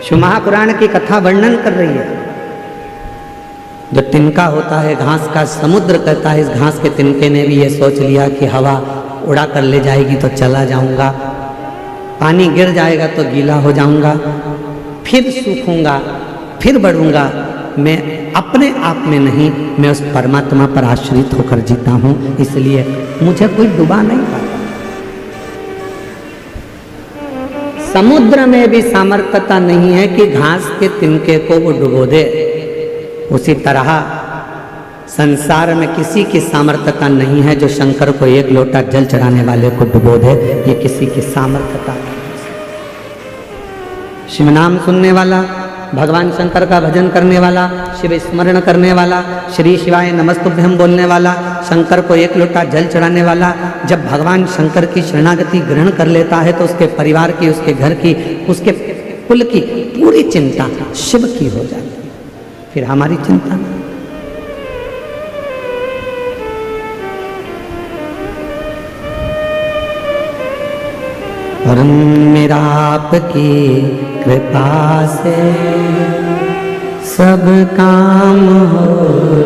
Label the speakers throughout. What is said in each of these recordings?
Speaker 1: शिव महापुराण की कथा वर्णन कर रही है। जो तिनका होता है घास का, समुद्र कहता है इस घास के तिनके ने भी ये सोच लिया कि हवा उड़ा कर ले जाएगी तो चला जाऊंगा, पानी गिर जाएगा तो गीला हो जाऊंगा, फिर सूखूंगा, फिर बढ़ूंगा। मैं अपने आप में नहीं, मैं उस परमात्मा पर आश्रित होकर जीता हूं, इसलिए मुझे कोई डुबा नहीं पाता। समुद्र में भी सामर्थ्यता नहीं है कि घास के तिनके को वो डुबो दे। उसी तरह संसार में किसी की सामर्थ्यता नहीं है जो शंकर को एक लोटा जल चढ़ाने वाले को डुबो दे। ये किसी की सामर्थ्यता नहीं। शिव नाम सुनने वाला, भगवान शंकर का भजन करने वाला, शिव स्मरण करने वाला, श्री शिवाय नमस्तुभ्यम बोलने वाला, शंकर को एक लोटा जल चढ़ाने वाला, जब भगवान शंकर की शरणागति ग्रहण कर लेता है तो उसके परिवार की, उसके घर की, उसके कुल की पूरी चिंता शिव की हो जाती है। फिर हमारी चिंता नहीं। और मेरा आपकी कृपा से सब काम हो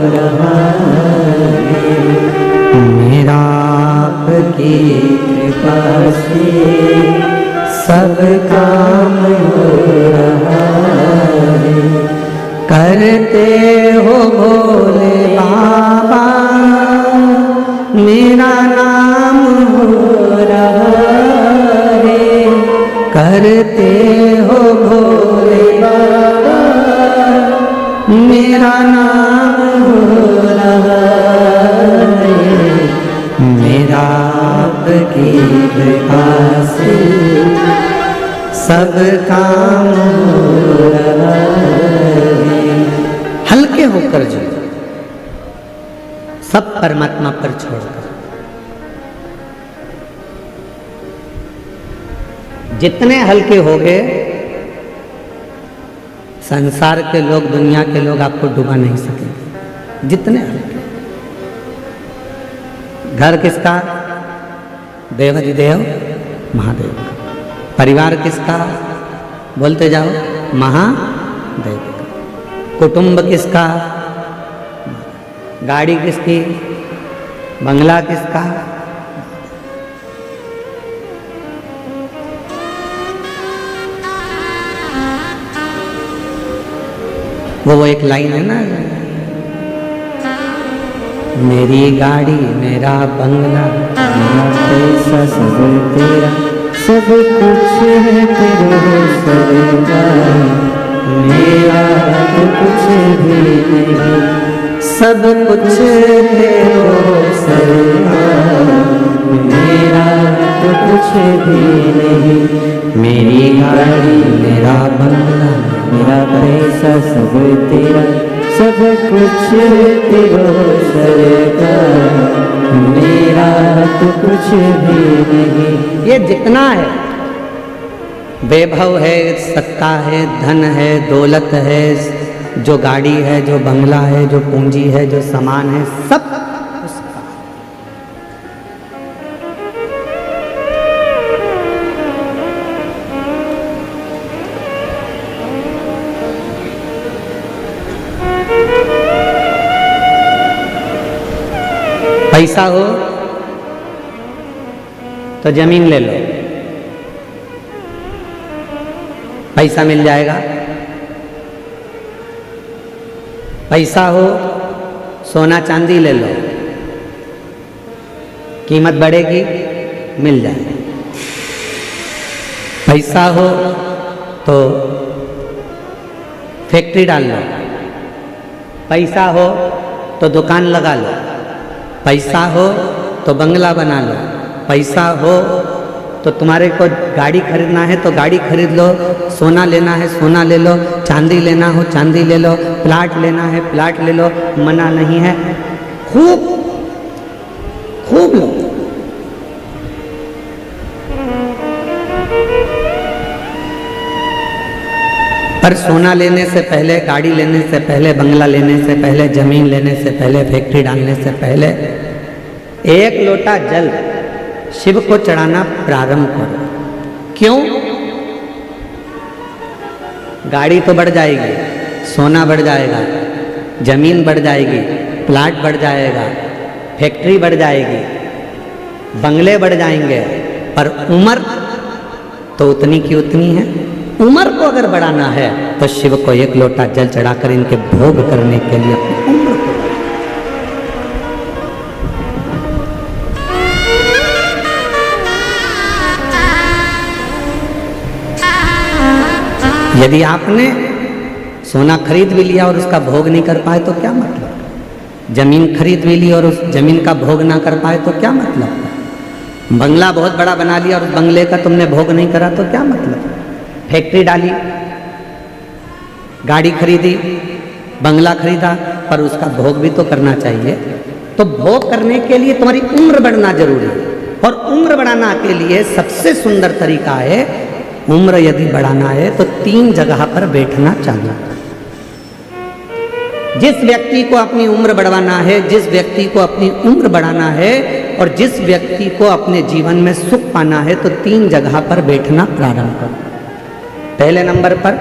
Speaker 1: रहा है। मेरा आपकी कृपा से सब काम हो रहा है। करते हो भोले बाबा मेरा नाम हो रहा है। करते हो भोले बाबा मेरा नाम हो रहा है। मेरा आपकी कृपा से सब काम हो रहा है। हल्के होकर जो सब परमात्मा पर छोड़कर, जितने हल्के हो गए संसार के लोग, दुनिया के लोग आपको डुबा नहीं सकेंगे। जितने हल्के। घर किसका? देवाधिदेव महादेव का। परिवार किसका? बोलते जाओ, महादेव का। कुटुंब किसका? गाड़ी किसकी? बंगला किसका? वो एक लाइन है ना, मेरी गाड़ी मेरा बंगला मेरा पैसा सब तेरा, सब कुछ है तेरे सरकार, मेरा तो कुछ भी नहीं, सब कुछ तेरे सरकार, मेरा तो कुछ भी नहीं। मेरी गाड़ी मेरा बंगला मेरा पैसा सब तेरा, सब कुछ तेरा सरकार, मेरा तो कुछ भी नहीं। ये जितना है, वैभव है, सत्ता है, धन है, दौलत है, जो गाड़ी है, जो बंगला है, जो पूंजी है, जो सामान है, सब उसका। पैसा हो तो जमीन ले लो, पैसा मिल जाएगा। पैसा हो सोना चांदी ले लो, कीमत बढ़ेगी, मिल जाएगा। पैसा हो तो फैक्ट्री डाल लो, पैसा हो तो दुकान लगा लो, पैसा हो तो बंगला बना लो, पैसा हो तो तुम्हारे को गाड़ी खरीदना है तो गाड़ी खरीद लो, सोना लेना है सोना ले लो, चांदी लेना हो चांदी ले लो, प्लाट लेना है प्लाट ले लो, मना नहीं है। खूब खूब लो। पर सोना लेने से पहले, गाड़ी लेने से पहले, बंगला लेने से पहले, जमीन लेने से पहले, फैक्ट्री डालने से पहले एक लोटा जल शिव को चढ़ाना प्रारंभ करो। क्यों? गाड़ी तो बढ़ जाएगी, सोना बढ़ जाएगा, जमीन बढ़ जाएगी, प्लाट बढ़ जाएगा, फैक्ट्री बढ़ जाएगी, बंगले बढ़ जाएंगे, पर उम्र तो उतनी की उतनी है। उम्र को अगर बढ़ाना है तो शिव को एक लोटा जल चढ़ाकर इनके भोग करने के लिए अपनी उम्र को यदि आपने सोना खरीद भी लिया और उसका भोग नहीं कर पाए तो क्या मतलब? जमीन खरीद भी ली और उस जमीन का भोग ना कर पाए तो क्या मतलब? बंगला बहुत बड़ा बना लिया और उस बंगले का तुमने भोग नहीं करा तो क्या मतलब? फैक्ट्री डाली, गाड़ी खरीदी, बंगला खरीदा, पर उसका भोग भी तो करना चाहिए। तो भोग करने के लिए तुम्हारी उम्र बढ़ना जरूरी है, और उम्र बढ़ाना के लिए सबसे सुंदर तरीका है, उम्र यदि बढ़ाना है तो 3 जगह पर बैठना चाहिए। जिस व्यक्ति को अपनी उम्र बढ़वाना है, जिस व्यक्ति को अपनी उम्र बढ़ाना है और जिस व्यक्ति को अपने जीवन में सुख पाना है, तो 3 जगह पर बैठना प्रारंभ करो। पहले नंबर पर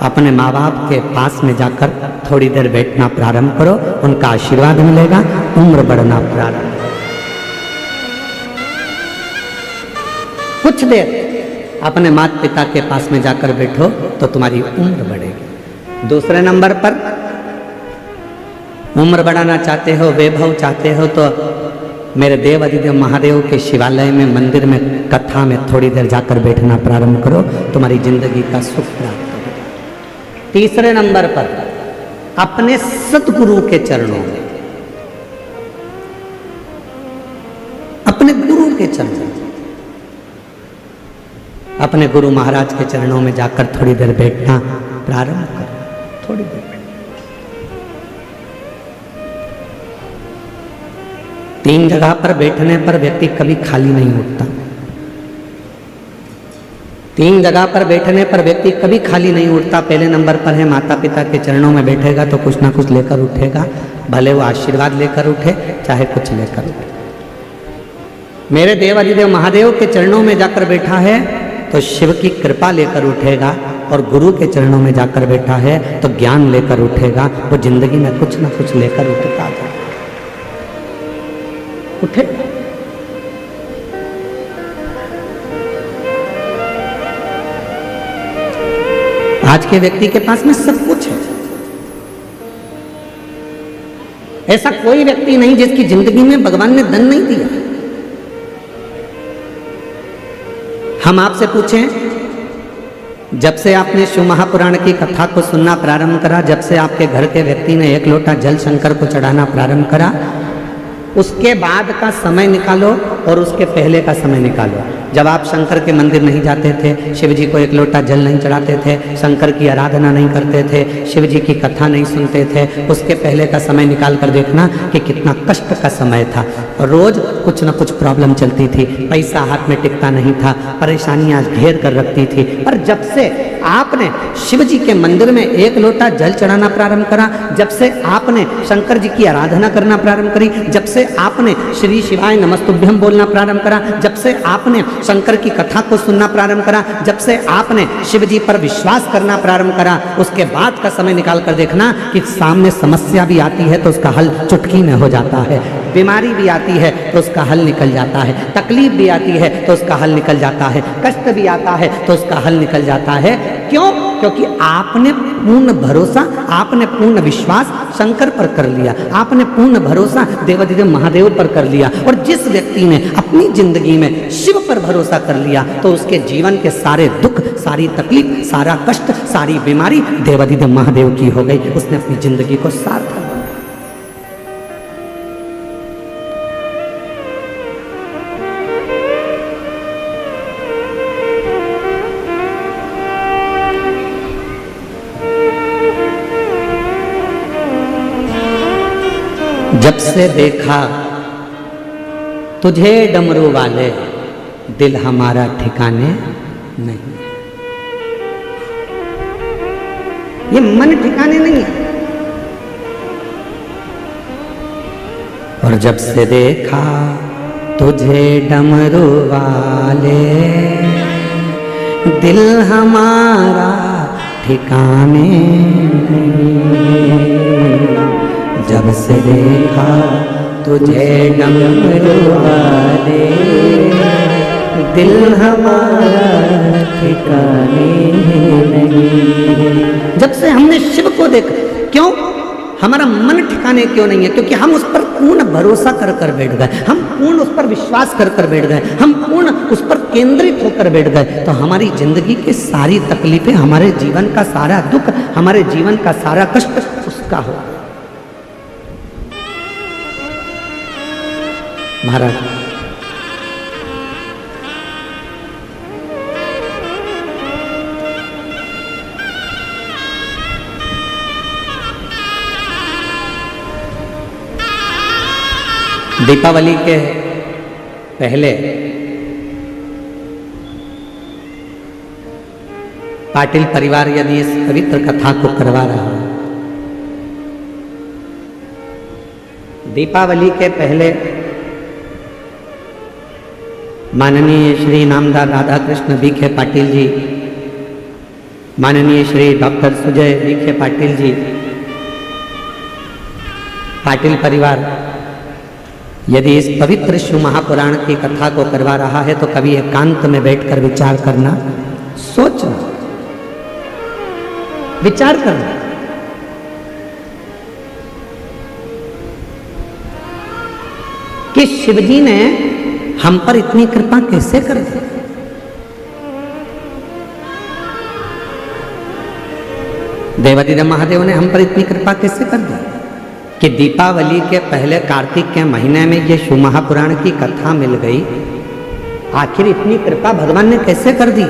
Speaker 1: अपने माँ बाप के पास में जाकर थोड़ी देर बैठना प्रारंभ करो, उनका आशीर्वाद मिलेगा, उम्र बढ़ना प्रारंभ करो। कुछ देर अपने माता पिता के पास में जाकर बैठो तो तुम्हारी उम्र बढ़ेगी। दूसरे नंबर पर उम्र बढ़ाना चाहते हो, वैभव चाहते हो, तो मेरे देव अधिदेव महादेव के शिवालय में, मंदिर में, कथा में थोड़ी देर जाकर बैठना प्रारंभ करो, तुम्हारी जिंदगी का सुख प्राप्त होगा। तीसरे नंबर पर अपने सतगुरु के चरणों में, अपने गुरु के चरणों में, अपने गुरु महाराज के चरणों में जाकर थोड़ी देर बैठना प्रारंभ करो। थोड़ी देर 3 जगह पर बैठने पर व्यक्ति कभी खाली नहीं उठता। 3 जगह पर बैठने पर व्यक्ति कभी खाली नहीं उठता। पहले नंबर पर है माता पिता के चरणों में बैठेगा तो कुछ ना कुछ लेकर उठेगा, भले वो आशीर्वाद लेकर उठे चाहे कुछ लेकर उठे। मेरे देव अधिदेव महादेव के चरणों में जाकर बैठा है तो शिव की कृपा लेकर उठेगा, और गुरु के चरणों में जाकर बैठा है तो ज्ञान लेकर उठेगा। वो जिंदगी में कुछ ना कुछ लेकर उठता है, उठे। आज के व्यक्ति के पास में सब कुछ है। ऐसा कोई व्यक्ति नहीं जिसकी जिंदगी में भगवान ने धन नहीं दिया। हम आपसे पूछें, जब से आपने शिव महापुराण की कथा को सुनना प्रारंभ करा, जब से आपके घर के व्यक्ति ने 1 लोटा जल शंकर को चढ़ाना प्रारंभ करा, उसके बाद का समय निकालो और उसके पहले का समय निकालो। जब आप शंकर के मंदिर नहीं जाते थे, शिव जी को 1 लोटा जल नहीं चढ़ाते थे, शंकर की आराधना नहीं करते थे, शिव जी की कथा नहीं सुनते थे, उसके पहले का समय निकाल कर देखना कि कितना कष्ट का समय था। रोज कुछ न कुछ प्रॉब्लम चलती थी, पैसा हाथ में टिकता नहीं था, परेशानियां घेर कर रखती थी। पर जब से आपने शिव जी के मंदिर में 1 लोटा जल चढ़ाना प्रारंभ करा, जब से आपने शंकर जी की आराधना करना प्रारंभ करी, जब से आपने श्री शिवाय नमस्तुभ्यम बोलना प्रारंभ करा, जब से आपने शंकर की कथा को सुनना प्रारंभ करा, जब से आपने शिव जी पर विश्वास करना प्रारंभ करा, उसके बाद का समय निकाल कर देखना कि सामने समस्या भी आती है तो उसका हल चुटकी में हो जाता है, बीमारी भी आती है तो उसका हल निकल जाता है, तकलीफ भी आती है तो उसका हल निकल जाता है, कष्ट भी आता है तो उसका हल निकल जाता है। क्यों? क्योंकि आपने पूर्ण भरोसा, आपने पूर्ण विश्वास शंकर पर कर लिया, आपने पूर्ण भरोसा देवाधिदेव महादेव पर कर लिया। और जिस व्यक्ति ने अपनी जिंदगी में शिव पर भरोसा कर लिया तो उसके जीवन के सारे दुख, सारी तकलीफ, सारा कष्ट, सारी बीमारी देवाधिदेव महादेव की हो गई। उसने अपनी जिंदगी को सार्थक बनाया। जब से देखा तुझे डमरू वाले, दिल हमारा ठिकाने नहीं। ये मन ठिकाने नहीं है। और जब से देखा तुझे डमरू वाले, दिल हमारा ठिकाने नहीं, जब से देखा तुझे डमरू वाले, दिल हमारा ठिकाने नहीं। जब से हमने शिव को देखा, क्यों हमारा मन ठिकाने क्यों नहीं है? क्योंकि हम उस पर पूर्ण भरोसा कर कर बैठ गए, हम पूर्ण उस पर विश्वास कर कर बैठ गए, हम पूर्ण उस पर केंद्रित होकर बैठ गए। तो हमारी जिंदगी की सारी तकलीफें, हमारे जीवन का सारा दुख, हमारे जीवन का सारा कष्ट उसका हो। महाराज दीपावली के पहले पाटिल परिवार यदि इस पवित्र कथा को करवा रहा है, दीपावली के पहले माननीय श्री नामदार राधा कृष्ण बीखे पाटिल जी, माननीय श्री डॉक्टर सुजय बीखे पाटिल जी, पाटिल परिवार यदि इस पवित्र शिव महापुराण की कथा को करवा रहा है तो कभी एकांत में बैठकर विचार करना, सोचना, विचार करना कि शिवजी ने हम पर इतनी कृपा कैसे कर दी। देवादिदेव महादेव ने हम पर इतनी कृपा कैसे कर दी कि दीपावली के पहले कार्तिक के महीने में ये शिव महापुराण की कथा मिल गई। आखिर इतनी कृपा भगवान ने कैसे कर दी?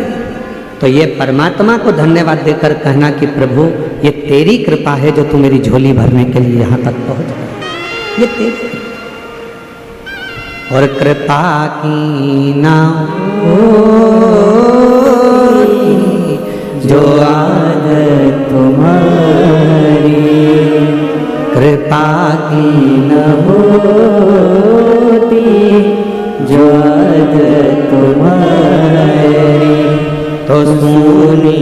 Speaker 1: तो ये परमात्मा को धन्यवाद देकर कहना कि प्रभु ये तेरी कृपा है जो तू मेरी झोली भरने के लिए यहाँ तक पहुँच गया, ये तेरी। और कृपा की ना होती जो आदत तुम्हारी, कृपा की न होती जो आदत तुम्हारी, तो सुनी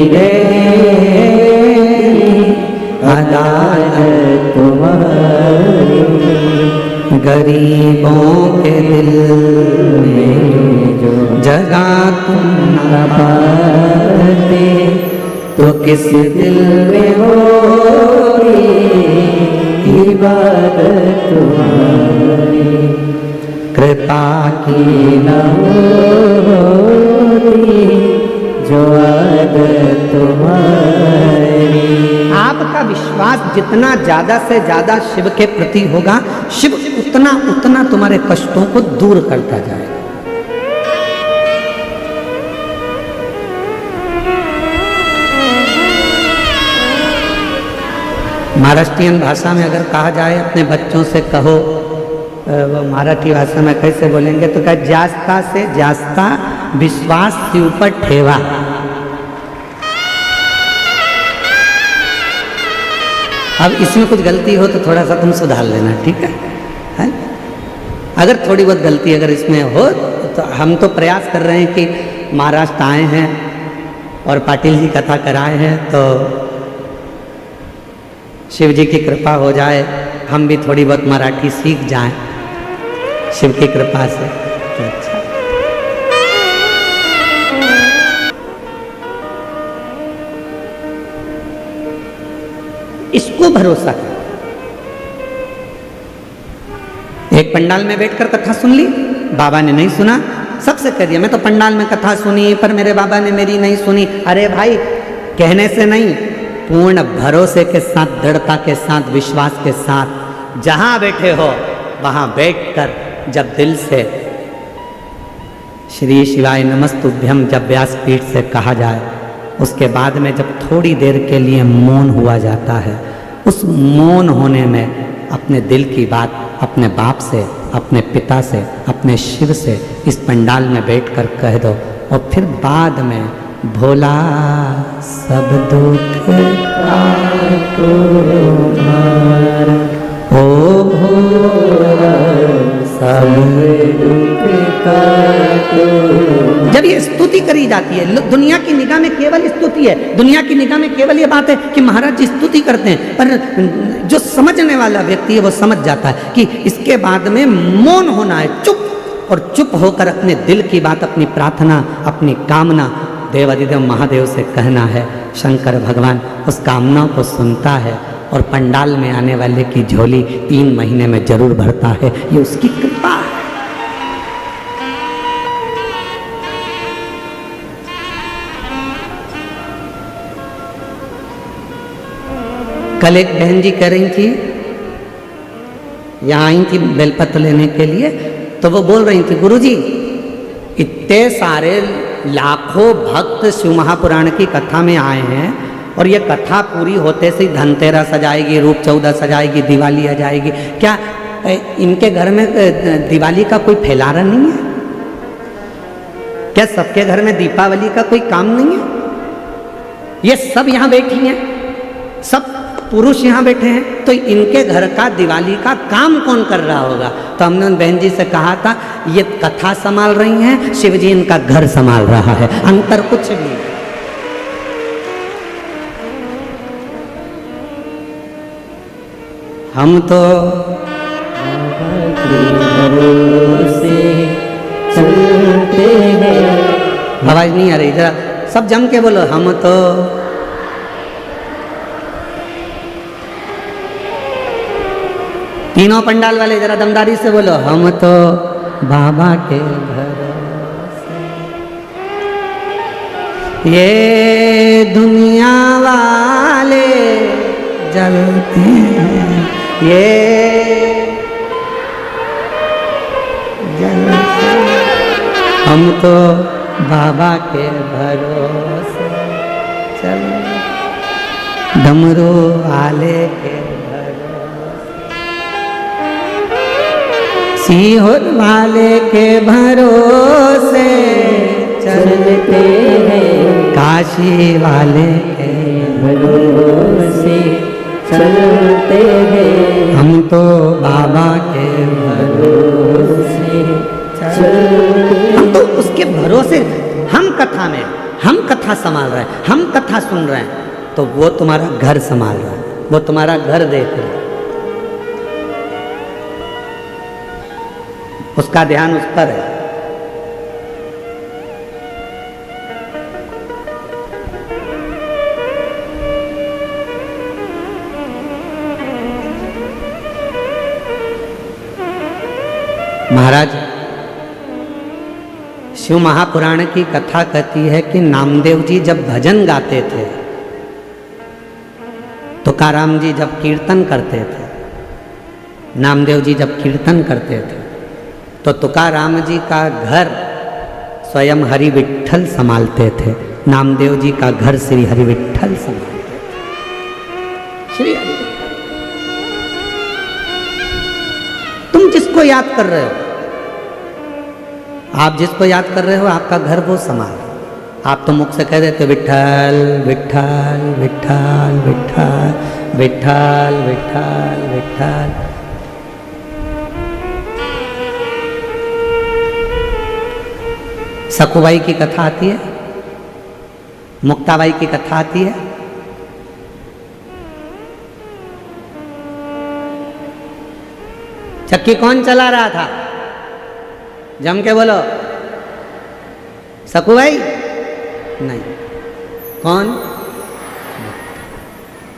Speaker 1: रे अदालत तुम्हारी, गरीबों के दिल में जो जगह तुम न पाते, तो किस दिल में होगी इबादत तुम्हारी, कृपा की न होती जो आदत तुम्हारी। आपका विश्वास जितना ज्यादा से ज्यादा शिव के प्रति होगा, शिव उतना उतना तुम्हारे कष्टों को दूर करता जाएगा। महाराष्ट्रियन भाषा में अगर कहा जाए अपने बच्चों से कहो, वो मराठी भाषा में कैसे बोलेंगे तो क्या, जास्ता से जास्ता विश्वास शिव पर ठेवा। अब इसमें कुछ गलती हो तो थोड़ा सा तुम सुधार लेना, ठीक है? अगर थोड़ी बहुत गलती अगर इसमें हो तो हम तो प्रयास कर रहे हैं कि महाराष्ट्र आए हैं और पाटिल जी कथा कराए हैं, तो शिव जी की कृपा हो जाए, हम भी थोड़ी बहुत मराठी सीख जाएं शिव की कृपा से, तो अच्छा। इसको भरोसा कर। एक पंडाल में बैठकर कथा सुन ली, बाबा ने नहीं सुना, सबसे कह दिया मैं तो पंडाल में कथा सुनी पर मेरे बाबा ने मेरी नहीं सुनी। अरे भाई, कहने से नहीं, पूर्ण भरोसे के साथ, दृढ़ता के साथ, विश्वास के साथ जहां बैठे हो वहां बैठकर जब दिल से श्री शिवाय नमस्तुभ्यम जब व्यासपीठ से कहा जाए, उसके बाद में जब थोड़ी देर के लिए मौन हुआ जाता है, उस मौन होने में अपने दिल की बात अपने बाप से, अपने पिता से, अपने शिव से इस पंडाल में बैठकर कह दो, और फिर बाद में भोला सब दुख ओ भोला सब दुख काटो। जब ये स्तुति करी जाती है, दुनिया की निगाह में केवल स्तुति है, दुनिया की निगाह में केवल ये बात है कि महाराज जी स्तुति करते हैं, पर जो समझने वाला व्यक्ति है वो समझ जाता है कि इसके बाद में मौन होना है, चुप, और चुप होकर अपने दिल की बात, अपनी प्रार्थना, अपनी कामना देवाधिदेव महादेव से कहना है। शंकर भगवान उस कामना को सुनता है और पंडाल में आने वाले की झोली 3 महीने में जरूर भरता है। ये उसकी कृपा है। कल एक बहन जी कह रही थी, यहाँ आई थी बेलपत्र लेने के लिए, तो वो बोल रही थी गुरुजी इतने सारे लाखों भक्त शिव महापुराण की कथा में आए हैं और ये कथा पूरी होते से धनतेरस आ जाएगी, रूप 14 सजाएगी, दिवाली आ जाएगी, क्या इनके घर में दिवाली का कोई फैलारा नहीं है? क्या सबके घर में दीपावली का कोई काम नहीं है? ये सब यहाँ बैठी हैं, सब पुरुष यहाँ बैठे हैं, तो इनके घर का दिवाली का काम कौन कर रहा होगा? तो हमने उन बहन जी से कहा था ये कथा संभाल रही हैं, शिव जी इनका घर संभाल रहा है, अंतर कुछ भी। हम तो चलते हैं। आवाज नहीं आ रही, जरा सब जम के बोलो, हम तो तीनों पंडाल वाले जरा दमदारी से बोलो, हम तो बाबा के भरोसे, ये दुनिया वाले जलते हैं, ये जलते हैं, हम तो बाबा के भरोसे चल, डमरू वाले के सीहोर वाले के भरोसे चलते हैं, काशी वाले के भरोसे चलते हैं, हम तो बाबा के भरोसे चलते हैं। हम तो उसके भरोसे, हम कथा में, हम कथा संभाल रहे हैं, हम कथा सुन रहे हैं, तो वो तुम्हारा घर संभाल रहा है, वो तुम्हारा घर देख रहा है, उसका ध्यान उस पर है। महाराज शिव महापुराण की कथा कहती है कि नामदेव जी जब भजन गाते थे, तुकाराम जी जब कीर्तन करते थे, नामदेव जी जब कीर्तन करते थे, तो तुकाराम जी का घर स्वयं हरि विठ्ठल संभालते थे, नामदेव जी का घर श्री हरि विठ्ठल संभालते थे। श्री हरि, तुम जिसको याद कर रहे हो, आप जिसको याद कर रहे हो, आपका घर वो संभाल। आप तो मुख से कह देते विठ्ठल विठ्ठल विठ्ठल विठ्ठल विठ्ठल विठ्ठल विठ्ठल। सखुबाई की कथा आती है, मुक्ताबाई की कथा आती है, चक्की कौन चला रहा था? जम के बोलो, सखुबाई नहीं, कौन?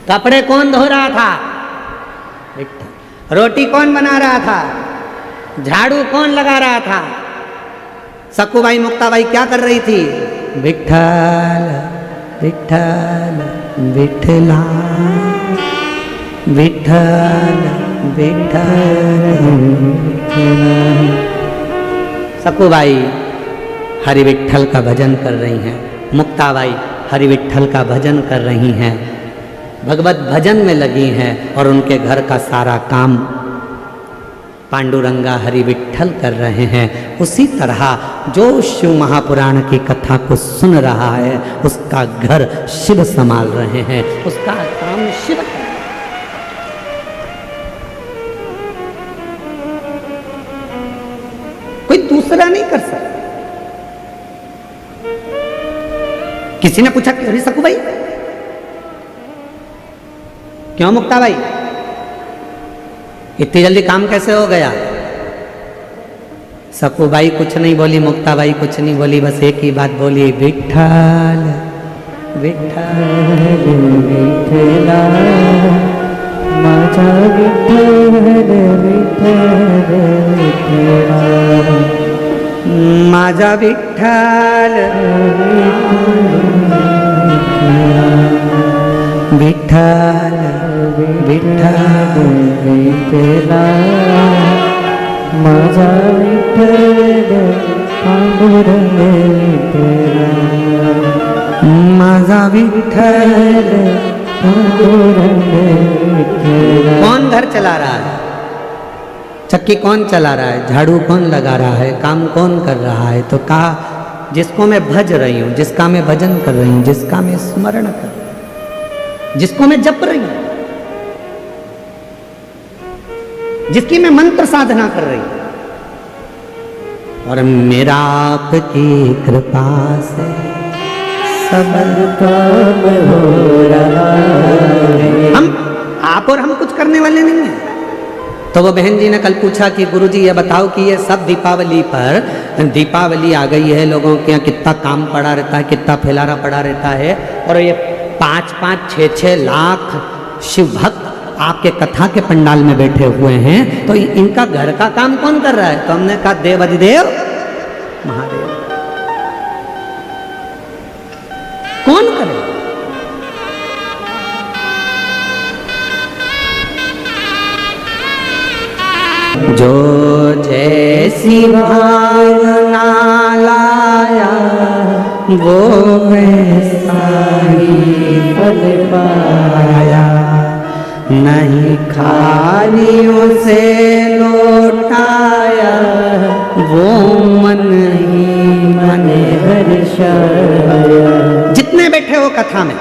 Speaker 1: कपड़े कौन धो रहा था? विठ्ठल। रोटी कौन बना रहा था? झाड़ू कौन लगा रहा था? सखुबाई मुक्ताबाई क्या कर रही थी? विठ्ठल विठ्ठल विठला विठ्ठल विठ्ठल। सखुबाई हरि विठ्ठल का भजन कर रही हैं, मुक्ताबाई हरि विठ्ठल का भजन कर रही हैं, भगवत भजन में लगी हैं, और उनके घर का सारा काम पांडुरंगा हरि विठ्ठल कर रहे हैं। उसी तरह जो शिव महापुराण की कथा को सुन रहा है, उसका घर शिव संभाल रहे हैं, उसका काम शिव कर। दूसरा नहीं कर सकता। किसी ने पूछा अरे सकू भाई, क्यों मुक्ता भाई इतनी जल्दी काम कैसे हो गया? सकू भाई कुछ नहीं बोली, मुक्ता भाई कुछ नहीं बोली, बस एक ही बात बोली, विठ्ठल विठ्ठल विठ्ठला माझा विठ्ठल विठ्ठल विठ्ठला माझा विठ्ठल विठ्ठल विठ्ठल विठ्ठला माझा विठ्ठल पांडुरंग विठ्ठला माझा विठ्ठल पांडुरंग विठ्ठला। कौन घर चला रहा है? चक्की कौन चला रहा है? झाड़ू कौन लगा रहा है? काम कौन कर रहा है? तो कहा जिसको मैं भज रही हूँ, जिसका मैं भजन कर रही हूँ, जिसका मैं स्मरण कर रही हूँ, जिसको मैं जप रही हूँ, जिसकी मैं मंत्र साधना कर रही हूँ, और मेरा आपकी कृपा से सब काम हो रहा है। हम आप और हम कुछ करने वाले नहीं हैं। तो वो बहन जी ने कल पूछा कि गुरुजी ये बताओ कि ये सब दीपावली पर, दीपावली आ गई है, लोगों के यहाँ कितना काम पड़ा रहता है, कितना फैलारा पड़ा रहता है, और ये 5-5, 6-6 लाख शिव भक्त आपके कथा के पंडाल में बैठे हुए हैं, तो इनका घर का काम कौन कर रहा है? तो हमने कहा देव अधिदेव महादेव। कौन करे? जो जैसी भावना लाया वो वैसा ही फल पाया, नहीं खाली उसे लौटाया वो मन ही मन हर्षाया। जितने बैठे हो कथा में,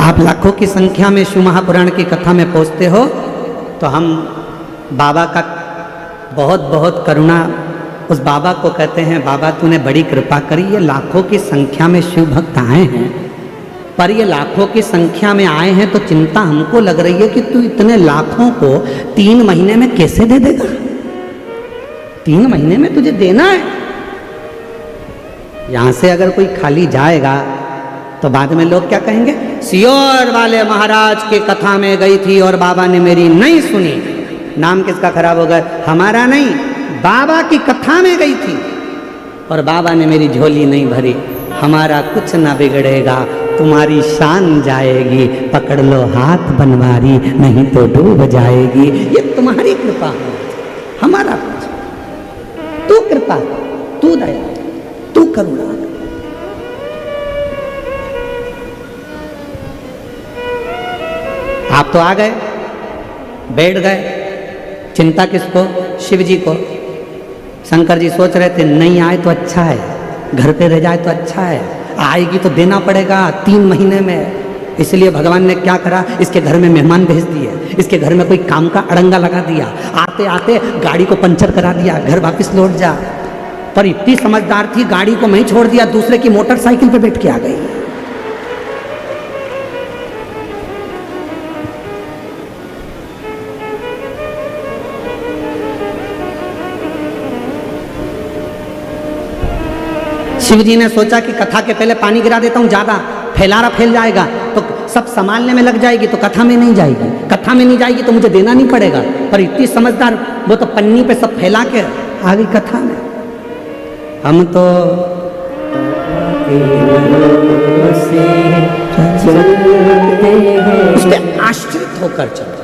Speaker 1: आप लाखों की संख्या में शिव महापुराण की कथा में पहुंचते हो, तो हम बाबा का बहुत बहुत करुणा, उस बाबा को कहते हैं बाबा तूने बड़ी कृपा करी, ये लाखों की संख्या में शिव भक्त आए हैं, पर ये लाखों की संख्या में आए हैं तो चिंता हमको लग रही है कि तू इतने लाखों को 3 महीने में कैसे दे देगा? 3 महीने में तुझे देना है। यहां से अगर कोई खाली जाएगा तो बाद में लोग क्या कहेंगे? सियोर वाले महाराज की कथा में गई थी और बाबा ने मेरी नहीं सुनी। नाम किसका खराब होगा? हमारा नहीं, बाबा की कथा में गई थी और बाबा ने मेरी झोली नहीं भरी। हमारा कुछ ना बिगड़ेगा, तुम्हारी शान जाएगी, पकड़ लो हाथ बनवारी, नहीं तो डूब जाएगी। ये तुम्हारी कृपा है, हमारा कुछ। तू कृपा, तू दया, तू करुणा। आप तो आ गए, बैठ गए, चिंता किसको? शिव जी को। शंकर जी सोच रहे थे नहीं आए तो अच्छा है, घर पे रह जाए तो अच्छा है, आएगी तो देना पड़ेगा 3 महीने में। इसलिए भगवान ने क्या करा? इसके घर में मेहमान भेज दिए, इसके घर में कोई काम का अड़ंगा लगा दिया, आते आते गाड़ी को पंचर करा दिया, घर वापस लौट जा। पर इतनी समझदार थी, गाड़ी को वहीं छोड़ दिया, दूसरे की मोटरसाइकिल पे बैठ के आ गई। शिव जी ने सोचा कि कथा के पहले पानी गिरा देता हूँ, ज्यादा फैलारा फैल जाएगा तो सब संभालने में लग जाएगी, तो कथा में नहीं जाएगी, कथा में नहीं जाएगी तो मुझे देना नहीं पड़ेगा। पर इतनी समझदार, वो तो पन्नी पे सब फैला के आ गई कथा में। हम तो उस पर आश्रित होकर चलते,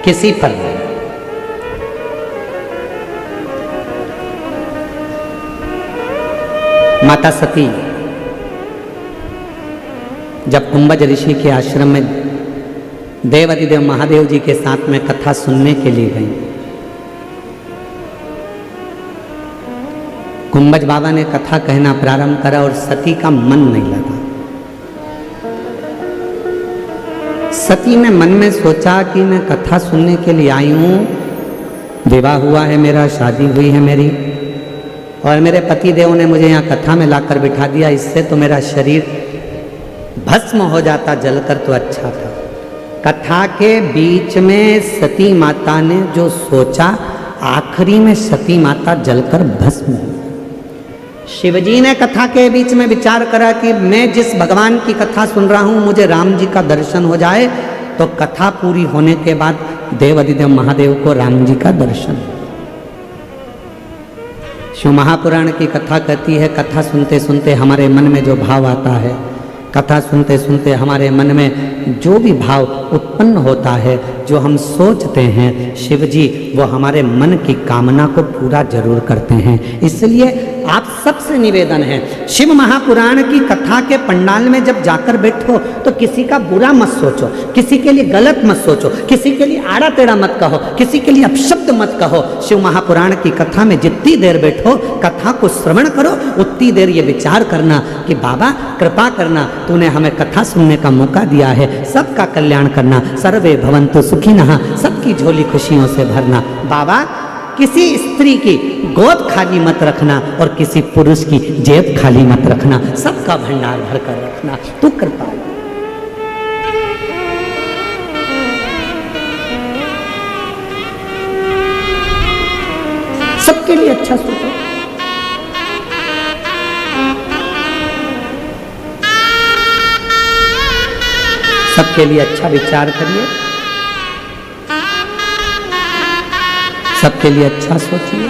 Speaker 1: किसी पर नहीं। माता सती जब कुंभज ऋषि के आश्रम में देवाधिदेव महादेव जी के साथ में कथा सुनने के लिए गई, कुंभज बाबा ने कथा कहना प्रारंभ करा और सती का मन नहीं लगा। सती ने मन में सोचा कि मैं कथा सुनने के लिए आई हूँ, विवाह हुआ है मेरा, शादी हुई है मेरी, और मेरे पति देव ने मुझे यहाँ कथा में लाकर बिठा दिया, इससे तो मेरा शरीर भस्म हो जाता जलकर तो अच्छा था। कथा के बीच में सती माता ने जो सोचा, आखिरी में सती माता जलकर भस्म हो। शिवजी ने कथा के बीच में विचार करा कि मैं जिस भगवान की कथा सुन रहा हूँ, मुझे राम जी का दर्शन हो जाए, तो कथा पूरी होने के बाद देव अधिदेव महादेव को राम जी का दर्शन। शिव महापुराण की कथा कहती है, कथा सुनते सुनते हमारे मन में जो भाव आता है, कथा सुनते सुनते हमारे मन में जो भी भाव उत्पन्न होता है, जो हम सोचते हैं, शिव जी वो हमारे मन की कामना को पूरा जरूर करते हैं। इसलिए आप सबसे निवेदन है, शिव महापुराण की कथा के पंडाल में जब जाकर बैठो तो किसी का बुरा मत सोचो, किसी के लिए गलत मत सोचो, किसी के लिए आड़ा टेढ़ा मत कहो, किसी के लिए अपशब्द मत कहो। शिव महापुराण की कथा में जितनी देर बैठो, कथा को श्रवण करो, उतनी देर ये विचार करना कि बाबा कृपा करना, तूने हमें कथा सुनने का मौका दिया है, सबका कल्याण करना, सर्वे भवन्तु सुखिनः, सबकी झोली खुशियों से भरना। बाबा किसी स्त्री की गोद खाली मत रखना और किसी पुरुष की जेब खाली मत रखना, सबका भंडार भर कर रखना, तू कृपा। सबके लिए अच्छा सोचो, सबके लिए अच्छा विचार करिए, सबके लिए अच्छा सोचिए।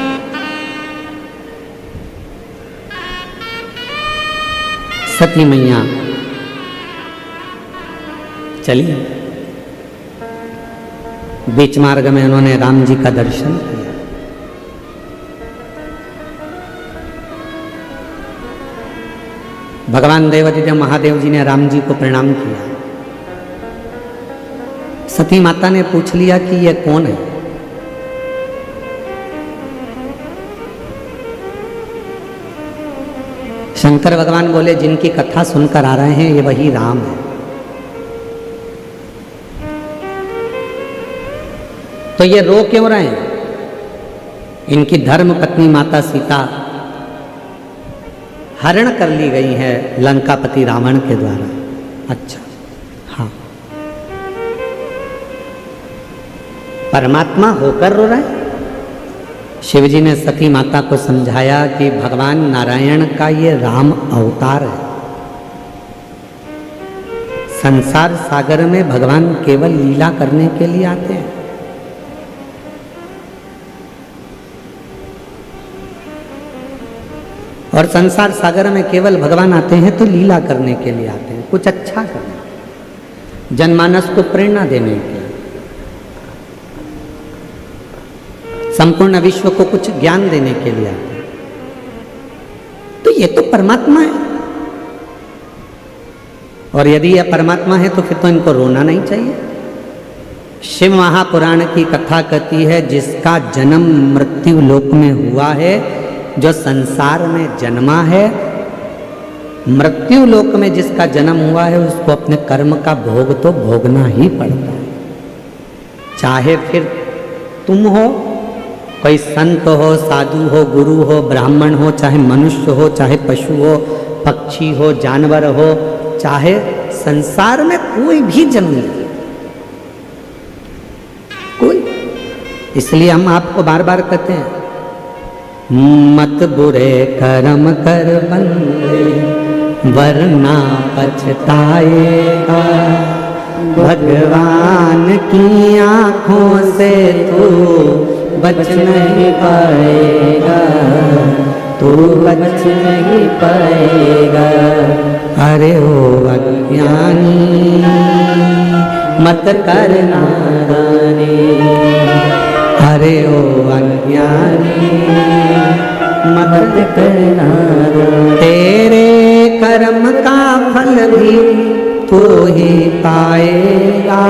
Speaker 1: सती मैया चली, बीच मार्ग में उन्होंने राम जी का दर्शन किया। भगवान देवादिदेव महादेव जी ने राम जी को प्रणाम किया। सती माता ने पूछ लिया कि यह कौन है। शंकर भगवान बोले, जिनकी कथा सुनकर आ रहे हैं ये वही राम है। तो ये रो क्यों रहे हैं? इनकी धर्म पत्नी माता सीता हरण कर ली गई है लंकापति रावण के द्वारा। अच्छा, हाँ, परमात्मा होकर रो रहे हैं। शिवजी ने सती माता को समझाया कि भगवान नारायण का ये राम अवतार है। संसार सागर में भगवान केवल लीला करने के लिए आते हैं। और संसार सागर में केवल भगवान आते हैं तो लीला करने के लिए आते हैं, कुछ अच्छा करने, जनमानस को प्रेरणा देने के लिए, संपूर्ण विश्व को कुछ ज्ञान देने के लिए आते हैं। तो ये तो परमात्मा है, और यदि यह परमात्मा है तो फिर तो इनको रोना नहीं चाहिए। शिव महापुराण की कथा कहती है, जिसका जन्म मृत्यु लोक में हुआ है, जो संसार में जन्मा है, मृत्यु लोक में जिसका जन्म हुआ है, उसको अपने कर्म का भोग तो भोगना ही पड़ता है। चाहे फिर तुम हो, कोई संत हो, साधु हो, गुरु हो, ब्राह्मण हो, चाहे मनुष्य हो, चाहे पशु हो, पक्षी हो, जानवर हो, चाहे संसार में कोई भी जन्म ले, कोई। इसलिए हम आपको बार बार कहते हैं, मत बुरे कर्म कर बंदे वरना पछताएगा, भगवान की आंखों से तू बच नहीं पाएगा, तू बच नहीं पाएगा। अरे ओ अज्ञानी मत करना नादानी, अरे ओ अज्ञानी मत करना, तेरे कर्म का फल भी तू ही पाएगा,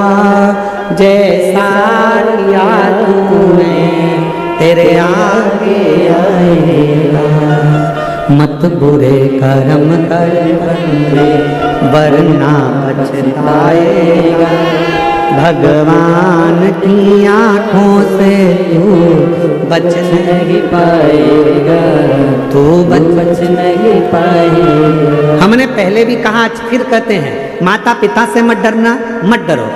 Speaker 1: जैसा किया तूने तेरे आगे आएगा। मत बुरे कर्म कर बंदे वरना पछताएगा। भगवान की आँखों से तू बच नहीं पाएगा, तू बच नहीं पाएगा। हमने पहले भी कहा, आज फिर कहते हैं, माता पिता से मत डरना, मत डरो।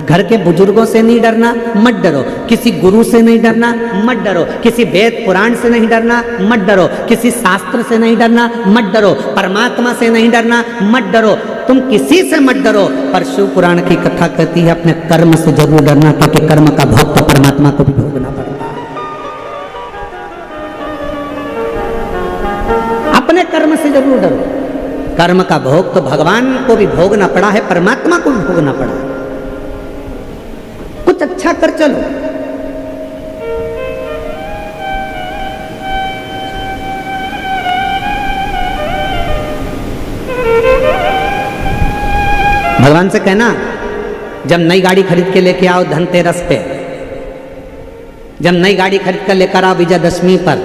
Speaker 1: घर के बुजुर्गों से नहीं डरना, मत डरो। किसी गुरु से नहीं डरना, मत डरो। किसी वेद पुराण से नहीं डरना, मत डरो। किसी शास्त्र से नहीं डरना, मत डरो। परमात्मा से नहीं डरना, मत डरो। तुम किसी से मत डरो, पर शिव पुराण की कथा कहती है अपने कर्म से जरूर डरना, क्योंकि कर्म का भोग तो परमात्मा को भी भोगना पड़ता है। अपने कर्म से जरूर डरो। कर्म का भोग तो भगवान को भी भोगना पड़ा है, परमात्मा को भी भोगना पड़ा है। कुछ अच्छा कर चलो। भगवान से कहना, जब नई गाड़ी खरीद के लेके आओ धनतेरस पे, जब नई गाड़ी खरीद कर लेकर आओ विजयदशमी पर,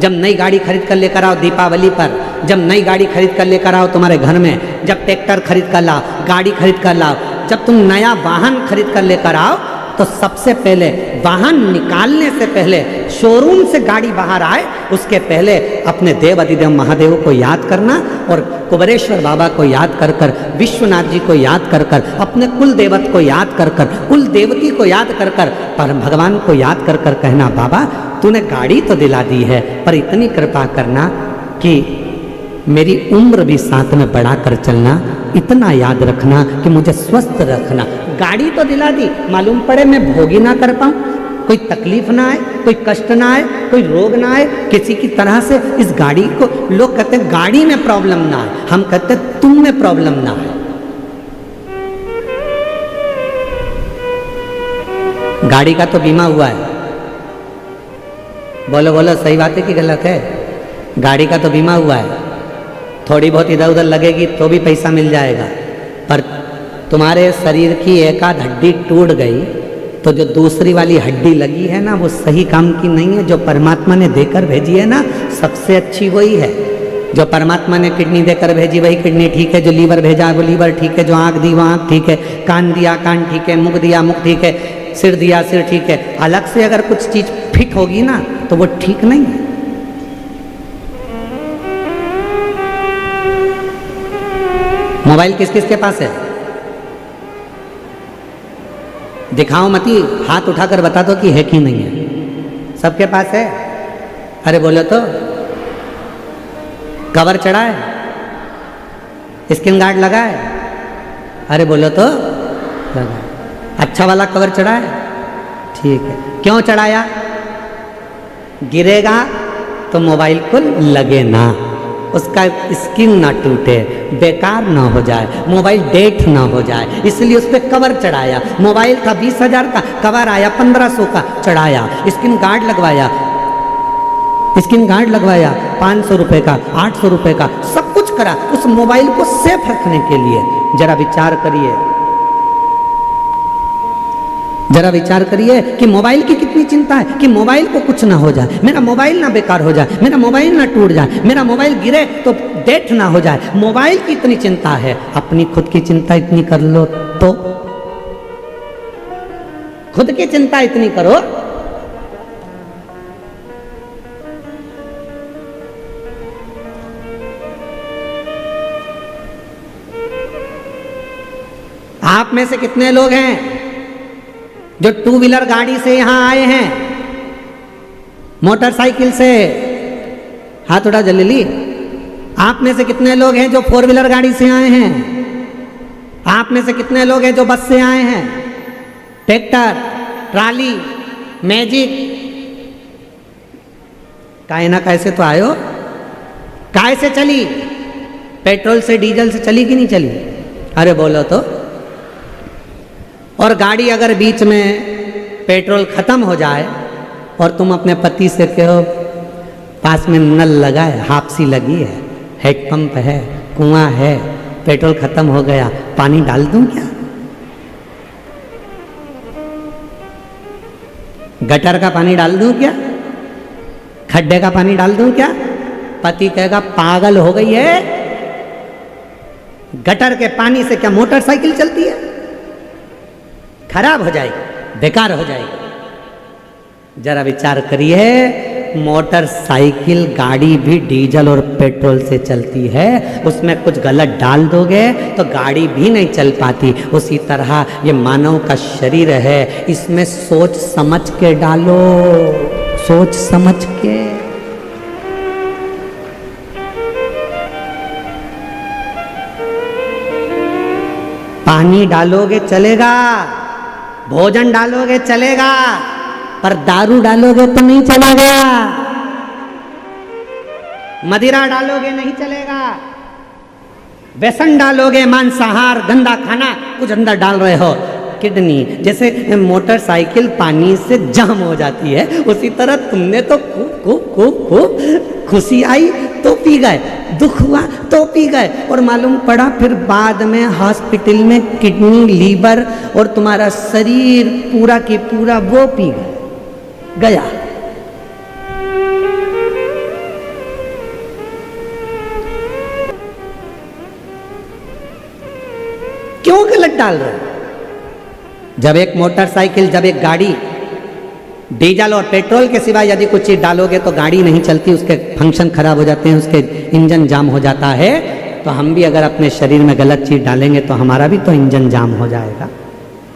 Speaker 1: जब नई गाड़ी खरीद कर लेकर आओ दीपावली पर, जब नई गाड़ी खरीद कर लेकर आओ तुम्हारे घर में, जब ट्रैक्टर खरीद कर लाओ, गाड़ी खरीद कर लाओ, जब तुम नया वाहन खरीद कर लेकर आओ, तो सबसे पहले वाहन निकालने से पहले, शोरूम से गाड़ी बाहर आए उसके पहले अपने देव अधिदेव महादेव को याद करना और कुबेरेश्वर बाबा को याद कर कर, विश्वनाथ जी को याद कर कर, अपने कुल देवत को याद कर कर, कुल देवती को याद कर कर, पर भगवान को याद कर कर कहना, बाबा तूने गाड़ी तो दिला दी है, पर इतनी कृपा करना कि मेरी उम्र भी साथ में बढ़ा कर चलना, इतना याद रखना कि मुझे स्वस्थ रखना। गाड़ी तो दिला दी, मालूम पड़े मैं भोगी ना कर पाऊँ, कोई तकलीफ ना आए, कोई कष्ट ना आए, कोई रोग ना आए, किसी की तरह से इस गाड़ी को, लोग कहते हैं गाड़ी में प्रॉब्लम ना आए, हम कहते हैं तुम में प्रॉब्लम ना आए। गाड़ी का तो बीमा हुआ है, बोलो बोलो सही बात है कि गलत है? गाड़ी का तो बीमा हुआ है, थोड़ी बहुत इधर उधर लगेगी तो भी पैसा मिल जाएगा, पर तुम्हारे शरीर की एक आध हड्डी टूट गई तो जो दूसरी वाली हड्डी लगी है ना, वो सही काम की नहीं है। जो परमात्मा ने देकर भेजी है ना, सबसे अच्छी वही है। जो परमात्मा ने किडनी देकर भेजी वही किडनी ठीक है, जो लीवर भेजा वो लीवर ठीक है, जो आँख दी वो आँख ठीक है, कान दिया कान ठीक है, मुख दिया मुख ठीक है, सिर दिया सिर ठीक है। अलग से अगर कुछ चीज़ फिट होगी ना तो वो ठीक नहीं है। मोबाइल किस किस के पास है? दिखाओ मती, हाथ उठाकर बता दो कि है कि नहीं है। सबके पास है? अरे बोलो तो। कवर चढ़ा है? स्क्रीन गार्ड लगा है? अरे बोलो तो। लगा। अच्छा वाला कवर चढ़ा है? ठीक है। क्यों चढ़ाया? गिरेगा तो मोबाइल को लगे ना, उसका स्क्रीन ना टूटे, बेकार ना हो जाए, मोबाइल डेट ना हो जाए, इसलिए उस पर कवर चढ़ाया। मोबाइल था 20,000 का, कवर आया 1500 का, चढ़ाया। स्क्रीन गार्ड लगवाया, स्क्रीन गार्ड लगवाया 500 रुपये का, 800 रुपये का, सब कुछ करा उस मोबाइल को सेफ रखने के लिए। जरा विचार करिए, जरा विचार करिए कि मोबाइल की कितनी चिंता है कि मोबाइल को कुछ ना हो जाए, मेरा मोबाइल ना बेकार हो जाए, मेरा मोबाइल ना टूट जाए, मेरा मोबाइल गिरे तो डेट ना हो जाए। मोबाइल की इतनी चिंता है, अपनी खुद की चिंता इतनी कर लो तो। खुद की चिंता इतनी करो। आप में से कितने लोग हैं जो टू व्हीलर गाड़ी से यहां आए हैं, मोटरसाइकिल से? हाथ उठा जल्दी। आप में से कितने लोग हैं जो फोर व्हीलर गाड़ी से आए हैं? आप में से कितने लोग हैं जो बस से आए हैं, ट्रैक्टर, ट्राली, मैजिक? काहे ना कैसे तो आयो। काहे से चली? पेट्रोल से, डीजल से चली कि नहीं चली? अरे बोलो तो। और गाड़ी अगर बीच में पेट्रोल ख़त्म हो जाए और तुम अपने पति से कहो पास में नल लगा है, हापसी लगी है, हैंडपंप है, कुआं है, पेट्रोल ख़त्म हो गया, पानी डाल दूं क्या? गटर का पानी डाल दूं क्या? खड्डे का पानी डाल दूं क्या? पति कहेगा पागल हो गई है, गटर के पानी से क्या मोटरसाइकिल चलती है, खराब हो जाएगी, बेकार हो जाएगी। जरा विचार करिए, मोटरसाइकिल गाड़ी भी डीजल और पेट्रोल से चलती है, उसमें कुछ गलत डाल दोगे तो गाड़ी भी नहीं चल पाती। उसी तरह ये मानव का शरीर है, इसमें सोच समझ के डालो, सोच समझ के। पानी डालोगे चलेगा, भोजन डालोगे चलेगा, पर दारू डालोगे तो नहीं चलेगा, मदिरा डालोगे नहीं चलेगा, व्यसन डालोगे, मांसाहार गंदा खाना कुछ अंदर डाल रहे हो, किडनी जैसे मोटरसाइकिल पानी से जाम हो जाती है, उसी तरह तुमने तो खूब खूब खूब खूब खुशी आई तो पी गए, दुख हुआ तो पी गए, और मालूम पड़ा फिर बाद में हॉस्पिटल में किडनी, लीवर और तुम्हारा शरीर पूरा की पूरा वो पी गया। क्यों गलत डाल रहे हो? जब एक मोटरसाइकिल, जब एक गाड़ी डीजल और पेट्रोल के सिवाय यदि कुछ चीज डालोगे तो गाड़ी नहीं चलती, उसके फंक्शन खराब हो जाते हैं, उसके इंजन जाम हो जाता है। तो हम भी अगर अपने शरीर में गलत चीज डालेंगे तो हमारा भी तो इंजन जाम हो जाएगा,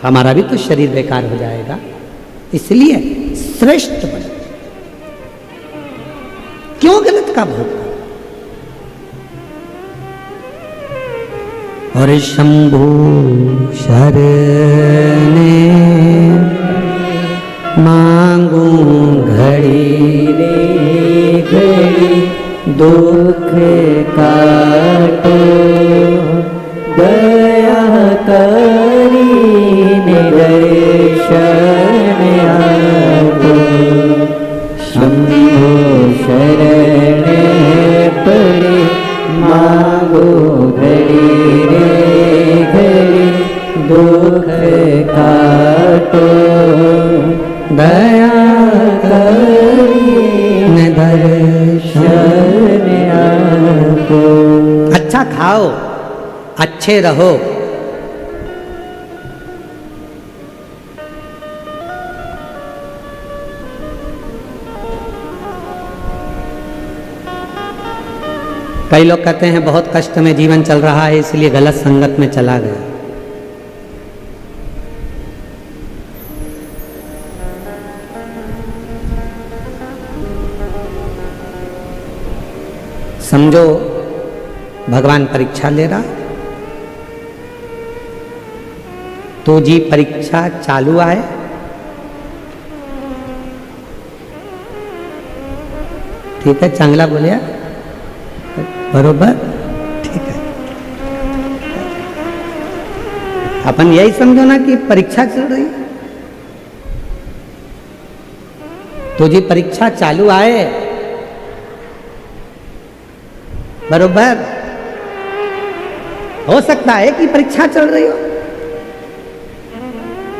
Speaker 1: हमारा भी तो शरीर बेकार हो जाएगा। इसलिए श्रेष्ठ बन, क्यों गलत का भोग? और शंभु शरणे मांगू घड़ी रे घड़ी, दुख काटो दया करी दर्शन आतो। शंभो शरण पड़े मांगो घड़ी रे घड़ी, दुख काटो दया करी दर्शन आतो। अच्छा खाओ, अच्छे रहो, कई लोग कहते हैं बहुत कष्ट में जीवन चल रहा है इसलिए गलत संगत में चला गया। समझो भगवान परीक्षा ले रहा, तो जी परीक्षा चालू है, ठीक है, चांगला बोलिया, बरोबर, ठीक है। अपन यही समझो ना कि परीक्षा चल रही, तो जी परीक्षा चालू आए, बरोबर। हो सकता है कि परीक्षा चल रही हो,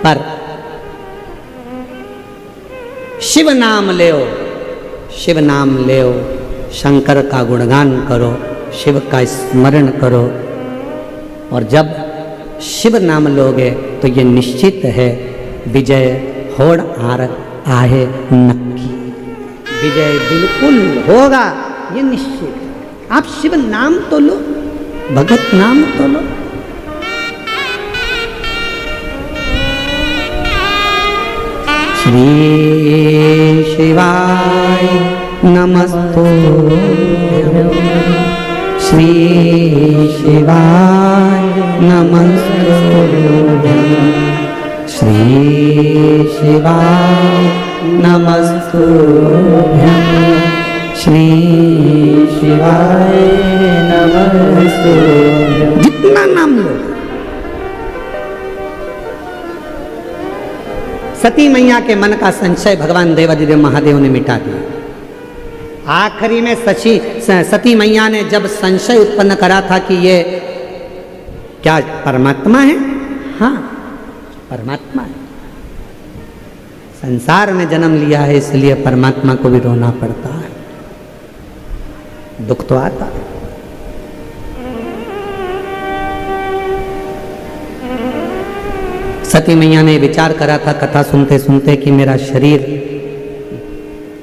Speaker 1: पर शिव नाम ले, शिव नाम ले, शंकर का गुणगान करो, शिव का स्मरण करो, और जब शिव नाम लोगे तो ये निश्चित है विजय होड़ आर आहे नक्की, विजय बिल्कुल होगा, ये निश्चित है। आप शिव नाम तो लो, भगत नाम तो लो। श्री शिवाय नमस्तुभ्यं, श्री शिवाय नमस्तुभ्यं, श्री शिवाय नमस्तुभ्यं, श्री शिवाय नमस्तुभ्यं। जितना नाम लो। सती मैया के मन का संशय भगवान देवाधिदेव महादेव ने मिटा दिया। आखिरी में सती मैया ने जब संशय उत्पन्न करा था कि ये क्या परमात्मा है, हाँ परमात्मा है, संसार में जन्म लिया है इसलिए परमात्मा को भी रोना पड़ता है। दुख तो आता है। सती मैया ने विचार करा था कथा सुनते सुनते कि मेरा शरीर,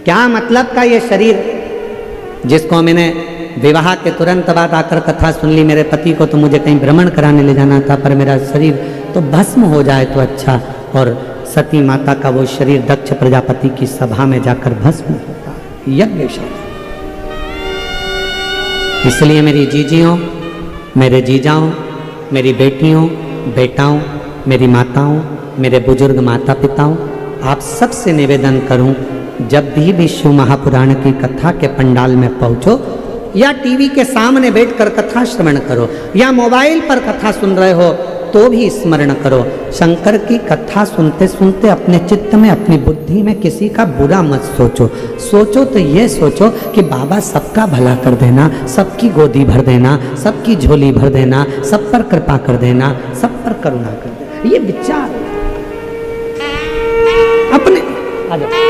Speaker 1: क्या मतलब का ये शरीर जिसको मैंने विवाह के तुरंत बाद आकर कथा सुन ली, मेरे पति को तो मुझे कहीं भ्रमण कराने ले जाना था, पर मेरा शरीर तो भस्म हो जाए तो अच्छा। और सती माता का वो शरीर दक्ष प्रजापति की सभा में जाकर भस्म होता है, यज्ञशाला। इसलिए मेरी जीजियों, मेरे जीजाओं, मेरी बेटियों, बेटाओं, मेरी माताओं, मेरे बुजुर्ग माता पिताओं, आप सबसे निवेदन करूं, जब भी शिव महापुराण की कथा के पंडाल में पहुंचो, या टीवी के सामने बैठकर कथा श्रवण करो, या मोबाइल पर कथा सुन रहे हो तो भी स्मरण करो, शंकर की कथा सुनते सुनते अपने चित्त में, अपनी बुद्धि में किसी का बुरा मत सोचो। सोचो तो ये सोचो कि बाबा सबका भला कर देना, सबकी गोदी भर देना, सबकी झोली भर देना, सब पर कृपा कर देना, सब पर करुणा कर देना। ये विचार अपने आ जाओ।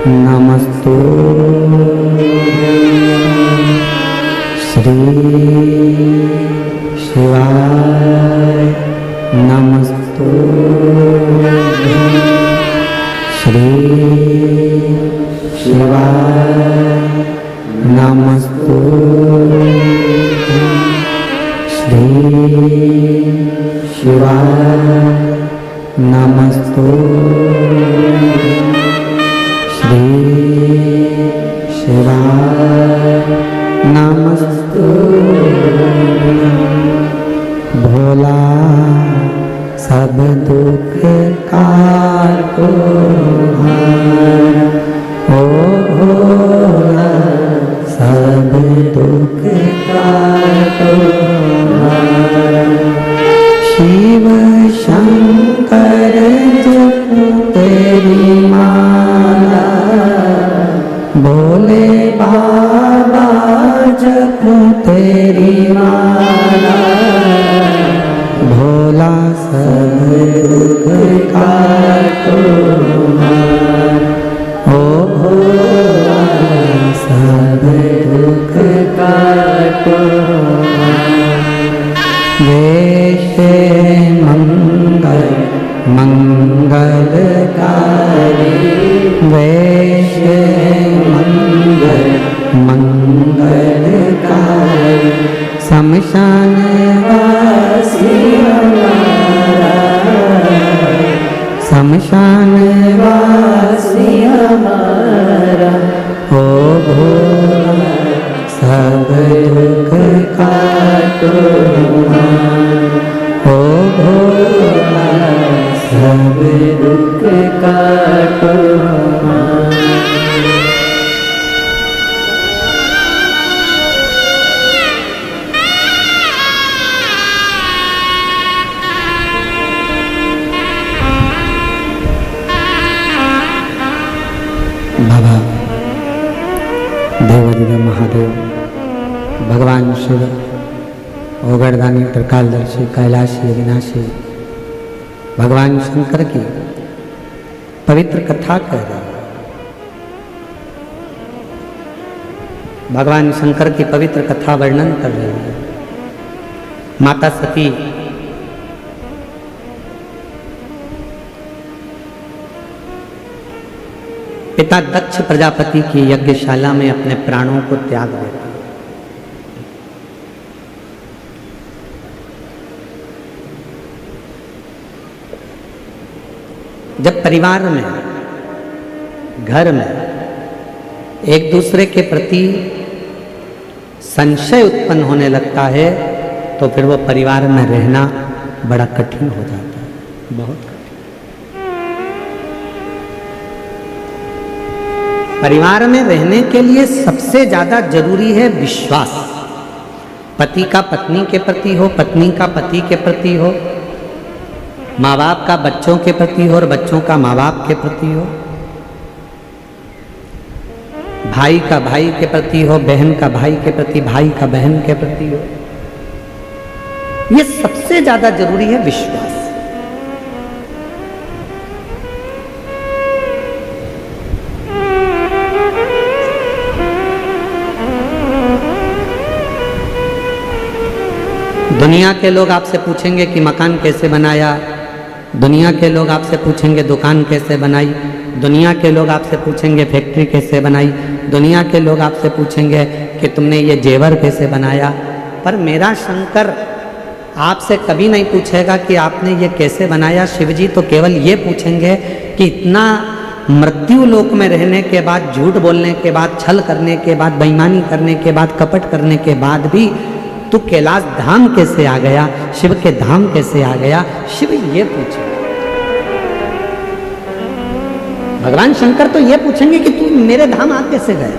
Speaker 1: नमस्तु श्री शिवाय, नमस्तु श्री शिवाय, नमस्तु श्री शिवाय, नमस्तु श्री शिवाय, नमस्तु। भोला सब दुख काटो हार, ओ भोला सब दुख काटो हार। शिव शंकर जपो तेरी माला, भोले बाबा जपो तेरी माला। भोला सब दुख काटो हार, ओ भोला सब दुख काटो हार। वेशे मंगल मंगलकारी, वेशे मंगल मंगलकारी। शमशान वासी हमारा, शमशान वासी हमारा। ओ भोला सब दुख काटो हार, ओ भोला सब दुख काटो हार। बाबा देवाधिदेव महादेव, भगवान शिव, ओगरदानी, त्रिकालदर्शी, कैलाशी, अविनाशी, भगवान शंकर की पवित्र कथा कह रहे हैं। भगवान शंकर की पवित्र कथा वर्णन कर रहे हैं। माता सती पिता दक्ष प्रजापति की यज्ञशाला में अपने प्राणों को त्याग देते हैं। जब परिवार में, घर में एक दूसरे के प्रति संशय उत्पन्न होने लगता है तो फिर वो परिवार में रहना बड़ा कठिन हो जाता है, बहुत कठिन। परिवार में रहने के लिए सबसे ज्यादा जरूरी है विश्वास। पति का पत्नी के प्रति हो, पत्नी का पति के प्रति हो, माँ बाप का बच्चों के प्रति हो और बच्चों का माँ बाप के प्रति हो, भाई का भाई के प्रति हो, बहन का भाई के प्रति, भाई का बहन के प्रति हो। ये सबसे ज्यादा जरूरी है विश्वास। दुनिया के लोग आपसे पूछेंगे कि मकान कैसे बनाया, दुनिया के लोग आपसे पूछेंगे दुकान कैसे बनाई, दुनिया के लोग आपसे पूछेंगे फैक्ट्री कैसे बनाई, दुनिया के लोग आपसे पूछेंगे कि तुमने ये जेवर कैसे बनाया। पर मेरा शंकर आपसे कभी नहीं पूछेगा कि आपने ये कैसे बनाया। शिवजी तो केवल ये पूछेंगे कि इतना मृत्यु लोक में रहने के बाद, झूठ बोलने के बाद, छल करने के बाद, बेईमानी करने के बाद, कपट करने के बाद भी तू कैलाश धाम कैसे आ गया, शिव के धाम कैसे आ गया। शिव ये पूछे, भगवान शंकर तो ये पूछेंगे कि तू मेरे धाम आ कैसे गया,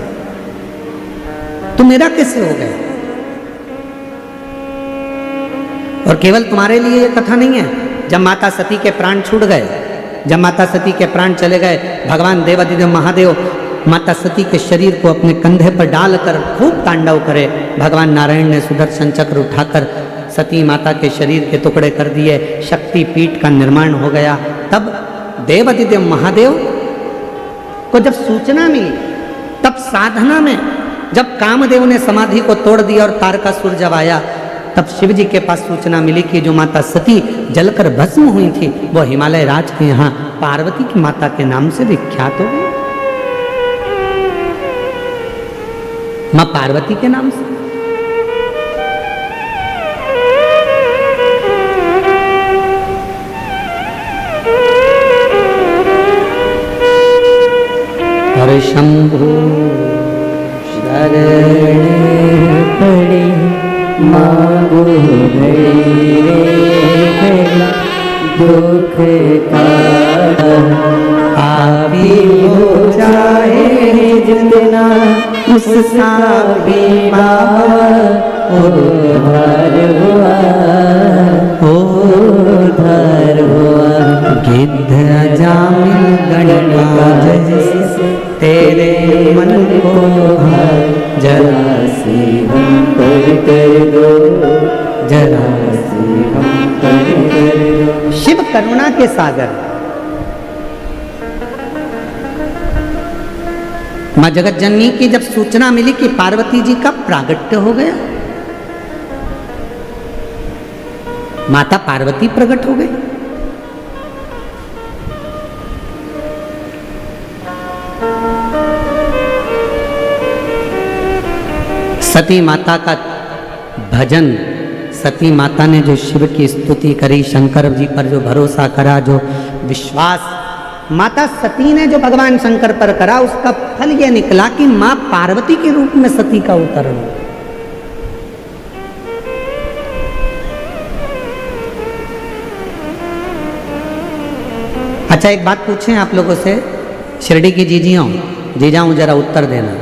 Speaker 1: तू मेरा कैसे हो गया। और केवल तुम्हारे लिए ये कथा नहीं है। जब माता सती के प्राण छूट गए, जब माता सती के प्राण चले गए, भगवान देवादिदेव महादेव माता सती के शरीर को अपने कंधे पर डालकर खूब तांडव करे। भगवान नारायण ने सुदर्शन चक्र उठाकर सती माता के शरीर के टुकड़े कर दिए, शक्ति पीठ का निर्माण हो गया। तब देवादिदेव महादेव को जब सूचना मिली, तब साधना में जब कामदेव ने समाधि को तोड़ दिया और तारकासुर जब आया, तब शिव जी के पास सूचना मिली कि जो माता सती जलकर भस्म हुई थी वो हिमालय राज के यहाँ पार्वती की माता के नाम से विख्यात हो गई, मां पार्वती के नाम से। और शंभु शरण पड़े मांगो दुख का आदि हो जाए जितना उसका बीमा उधार हुआ, उधार हुआ। गिद्ध अजामिल गणका जैसे तेरे मन को जरा सी हम कर दो, जरा सी हम कर दो। शिव करुणा के सागर। मां जगत जननी की जब सूचना मिली कि पार्वती जी का प्रागट्य हो गया, माता पार्वती प्रकट हो गई। सती माता का भजन, सती माता ने जो शिव की स्तुति करी, शंकर जी पर जो भरोसा करा, जो विश्वास माता सती ने जो भगवान शंकर पर करा, उसका फल यह निकला कि मां पार्वती के रूप में सती का अवतरण। अच्छा, एक बात पूछें आप लोगों से, शिरडी की जीजाऊं जरा उत्तर देना।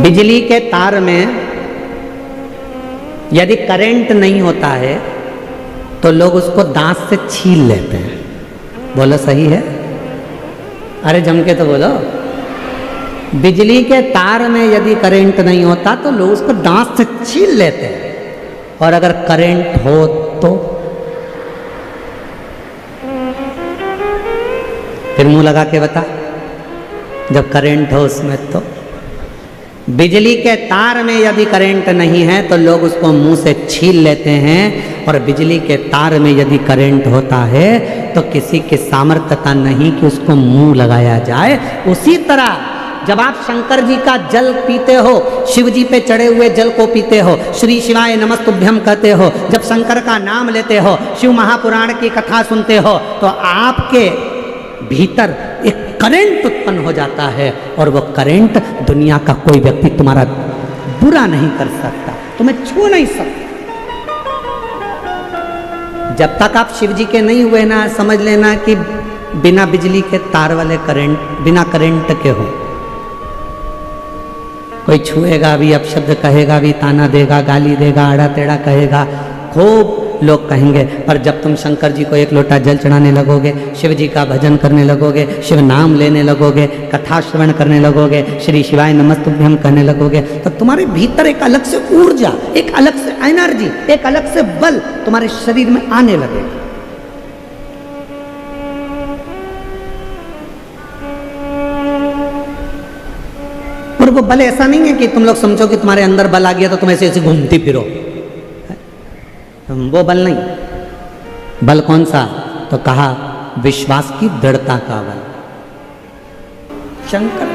Speaker 1: बिजली के तार में यदि करंट नहीं होता है तो लोग उसको दांत से छील लेते हैं। बोलो सही है? अरे जम के तो बोलो। बिजली के तार में यदि करंट नहीं होता तो लोग उसको दांत से छील लेते हैं, और अगर करंट हो तो फिर मुंह लगा के बता। जब करंट हो उसमें तो बिजली के तार में यदि करंट नहीं है तो लोग उसको मुंह से छील लेते हैं, और बिजली के तार में यदि करंट होता है तो किसी के सामर्थ्य का नहीं कि उसको मुंह लगाया जाए। उसी तरह जब आप शंकर जी का जल पीते हो, शिव जी पे चढ़े हुए जल को पीते हो, श्री शिवाय नमस्तुभ्यम कहते हो, जब शंकर का नाम लेते हो, शिव महापुराण की कथा सुनते हो, तो आपके भीतर एक करंट उत्पन्न हो जाता है, और वो करंट दुनिया का कोई व्यक्ति तुम्हारा बुरा नहीं कर सकता, तुम्हें छू नहीं सकता। जब तक आप शिव जी के नहीं हुए ना, समझ लेना कि बिना बिजली के तार वाले करंट, बिना करंट के हो। कोई छुएगा भी, अपशब्द कहेगा भी, ताना देगा, गाली देगा, आड़ा टेढ़ा कहेगा, खूब लोग कहेंगे। पर जब तुम शंकर जी को एक लोटा जल चढ़ाने लगोगे, शिव जी का भजन करने लगोगे, शिव नाम लेने लगोगे, कथा श्रवण करने लगोगे, श्री शिवाय नमस्तुभ्यम कहने लगोगे, तो तुम्हारे भीतर एक अलग से ऊर्जा, एक अलग से एनर्जी, एक अलग से बल तुम्हारे शरीर में आने लगेगा। और वो बल ऐसा नहीं है कि तुम लोग समझो कि तुम्हारे अंदर बल आ गया तो तुम ऐसे ऐसे घूमती फिरो, वो बल नहीं। बल कौन सा? तो कहा विश्वास की दृढ़ता का बल। शंकर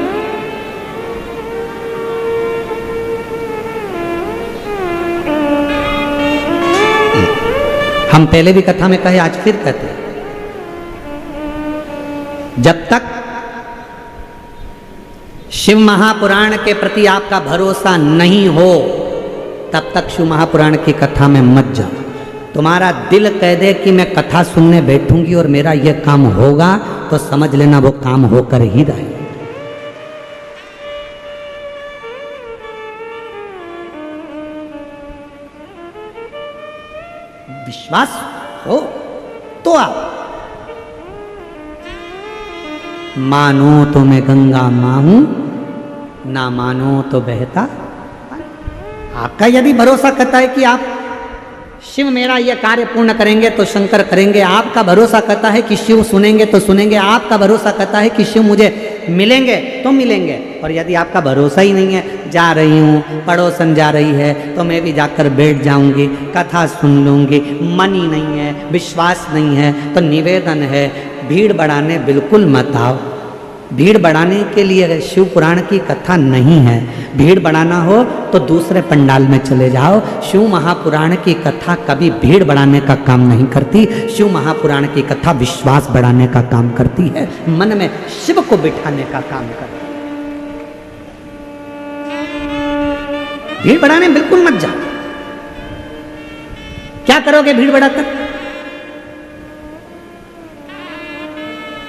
Speaker 1: हम पहले भी कथा में कहे, आज फिर कहते हैं, जब तक शिव महापुराण के प्रति आपका भरोसा नहीं हो तब तक शिव महापुराण की कथा में मत जाओ। तुम्हारा दिल कह दे कि मैं कथा सुनने बैठूंगी और मेरा यह काम होगा, तो समझ लेना वो काम होकर ही रहे। विश्वास हो तो आओ, मानो तो मैं गंगा मां हूं, ना मानो तो बहता। आपका यदि भरोसा करता है कि आप शिव मेरा यह कार्य पूर्ण करेंगे तो शंकर करेंगे, आपका भरोसा करता है कि शिव सुनेंगे तो सुनेंगे, आपका भरोसा करता है कि शिव मुझे मिलेंगे तो मिलेंगे। और यदि आपका भरोसा ही नहीं है, जा रही हूँ, पड़ोसन जा रही है तो मैं भी जाकर बैठ जाऊंगी, कथा सुन लूंगी, मन ही नहीं है, विश्वास नहीं है, तो निवेदन है, भीड़ बढ़ाने बिल्कुल मत आओ। भीड़ बढ़ाने के लिए शिव पुराण की कथा नहीं है। भीड़ बढ़ाना हो तो दूसरे पंडाल में चले जाओ। शिव महापुराण की कथा कभी भीड़ बढ़ाने का काम नहीं करती। शिव महापुराण की कथा विश्वास बढ़ाने का काम करती है, मन में शिव को बिठाने का काम करती है। भीड़ बढ़ाने बिल्कुल मत जाओ। क्या करोगे भीड़ बढ़ाकर?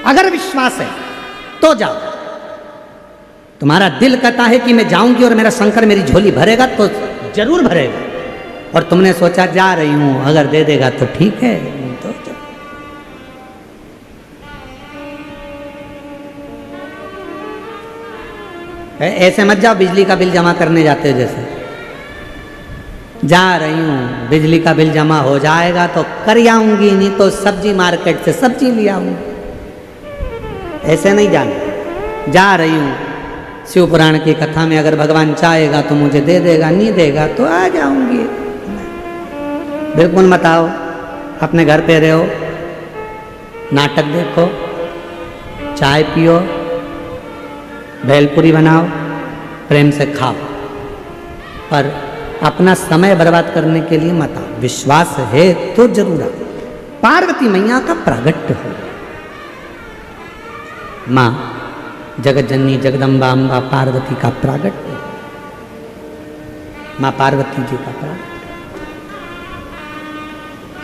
Speaker 1: अगर विश्वास है तो जाओ। तुम्हारा दिल कहता है कि मैं जाऊंगी और मेरा शंकर मेरी झोली भरेगा, तो जरूर भरेगा। और तुमने सोचा जा रही हूं, अगर दे देगा तो ठीक है, तो ऐसे मत जाओ बिजली का बिल जमा करने जाते हो जैसे। जा रही हूं, बिजली का बिल जमा हो जाएगा तो कर आऊंगी, नहीं तो सब्जी मार्केट से सब्जी ले आऊंगी। ऐसे नहीं जाना। जा रही हूँ शिव पुराण की कथा में, अगर भगवान चाहेगा तो मुझे दे देगा, नहीं देगा तो आ जाऊंगी। बिल्कुल मत आओ। अपने घर पे रहो, नाटक देखो, चाय पियो, भेलपुरी बनाओ, प्रेम से खाओ, पर अपना समय बर्बाद करने के लिए मत आओ। विश्वास है तो जरूर आओ। पार्वती मैया का प्रागट्य हो, माँ जगत जननी जगदम्बा अम्बा पार्वती का प्रागट्य, माँ पार्वती जी का प्रागट्य।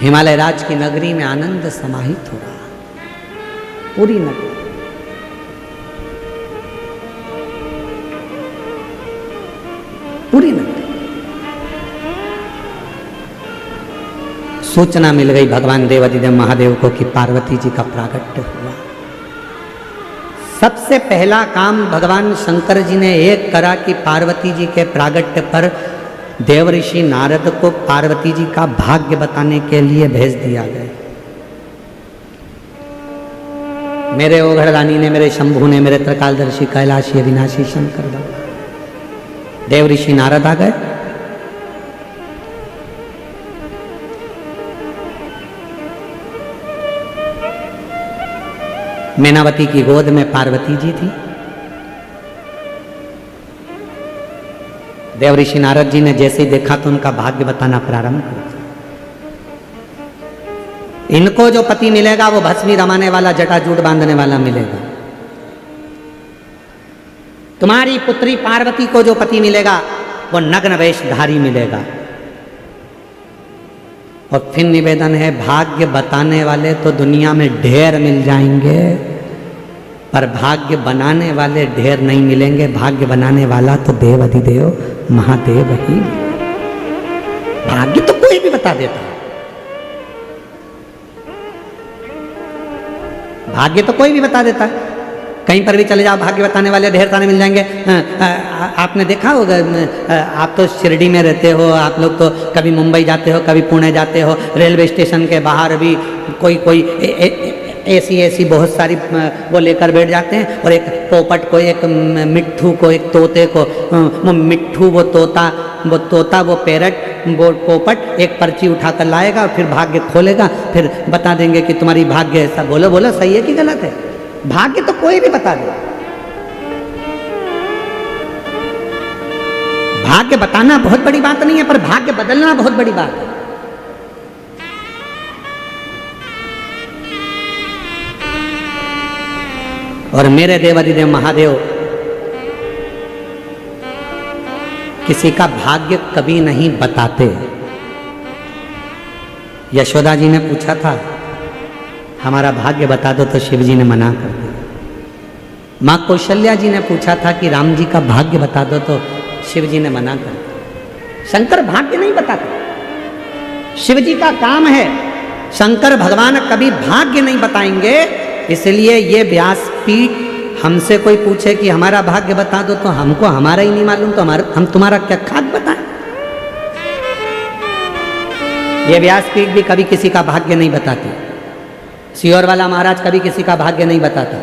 Speaker 1: हिमालय राज की नगरी में आनंद समाहित हो रहा, पूरी नगरी। पूरी नगरी सूचना मिल गई भगवान देवादिदेव महादेव को कि पार्वती जी का प्रागट्य हुआ। सबसे पहला काम भगवान शंकर जी ने एक करा कि पार्वती जी के प्रागट्य पर देवऋषि नारद को पार्वती जी का भाग्य बताने के लिए भेज दिया गया। मेरे ओघड़दानी ने, मेरे शंभू ने, मेरे त्रिकालदर्शी कैलाशी अविनाशी शंकर भगवान देवऋषि नारद आ गए। मैनावती की गोद में पार्वती जी थी। देवऋषि नारद जी ने जैसे ही देखा तो उनका भाग्य बताना प्रारंभ कर दिया। इनको जो पति मिलेगा वो भस्मी रमाने वाला, जटाजूट बांधने वाला मिलेगा। तुम्हारी पुत्री पार्वती को जो पति मिलेगा वो नग्न वेशधारी मिलेगा। और फिर निवेदन है, भाग्य बताने वाले तो दुनिया में ढेर मिल जाएंगे, पर भाग्य बनाने वाले ढेर नहीं मिलेंगे। भाग्य बनाने वाला तो देव अधिदेव महादेव ही। भाग्य तो कोई भी बता देता है, भाग्य तो कोई भी बता देता है। कहीं पर भी चले जाओ, भाग्य बताने वाले ढेर सारे मिल जाएंगे। आपने देखा होगा, आप तो शिरडी में रहते हो, आप लोग तो कभी मुंबई जाते हो, कभी पुणे जाते हो, रेलवे स्टेशन के बाहर भी कोई ऐसी बहुत सारी वो लेकर बैठ जाते हैं, और एक पोपट को, एक मिट्ठू को, एक तोते को, वो मिट्ठू वो तोता वो पैरट वो पोपट एक पर्ची उठाकर लाएगा और फिर भाग्य खोलेगा, फिर बता देंगे कि तुम्हारी भाग्य ऐसा। बोलो बोलो, सही है कि गलत है? भाग्य तो कोई भी बता दे। भाग्य बताना बहुत बड़ी बात नहीं है, पर भाग्य बदलना बहुत बड़ी बात है। और मेरे देवाधिदेव महादेव किसी का भाग्य कभी नहीं बताते। यशोदा जी ने पूछा था, हमारा भाग्य बता दो, तो शिव जी ने मना कर दिया। माँ कौशल्या जी ने पूछा था कि राम जी का भाग्य बता दो, तो शिव जी ने मना कर दिया। शंकर भाग्य नहीं बताते, शिव जी का काम है। शंकर भगवान कभी भाग्य नहीं बताएंगे। इसलिए ये व्यासपीठ हमसे कोई पूछे कि हमारा भाग्य बता दो, तो हमको हमारा ही नहीं मालूम, तो हम तुम्हारा क्या खाक बताएं? ये व्यासपीठ भी कभी किसी का भाग्य नहीं बताती। सियोर वाला महाराज कभी किसी का भाग्य नहीं बताता।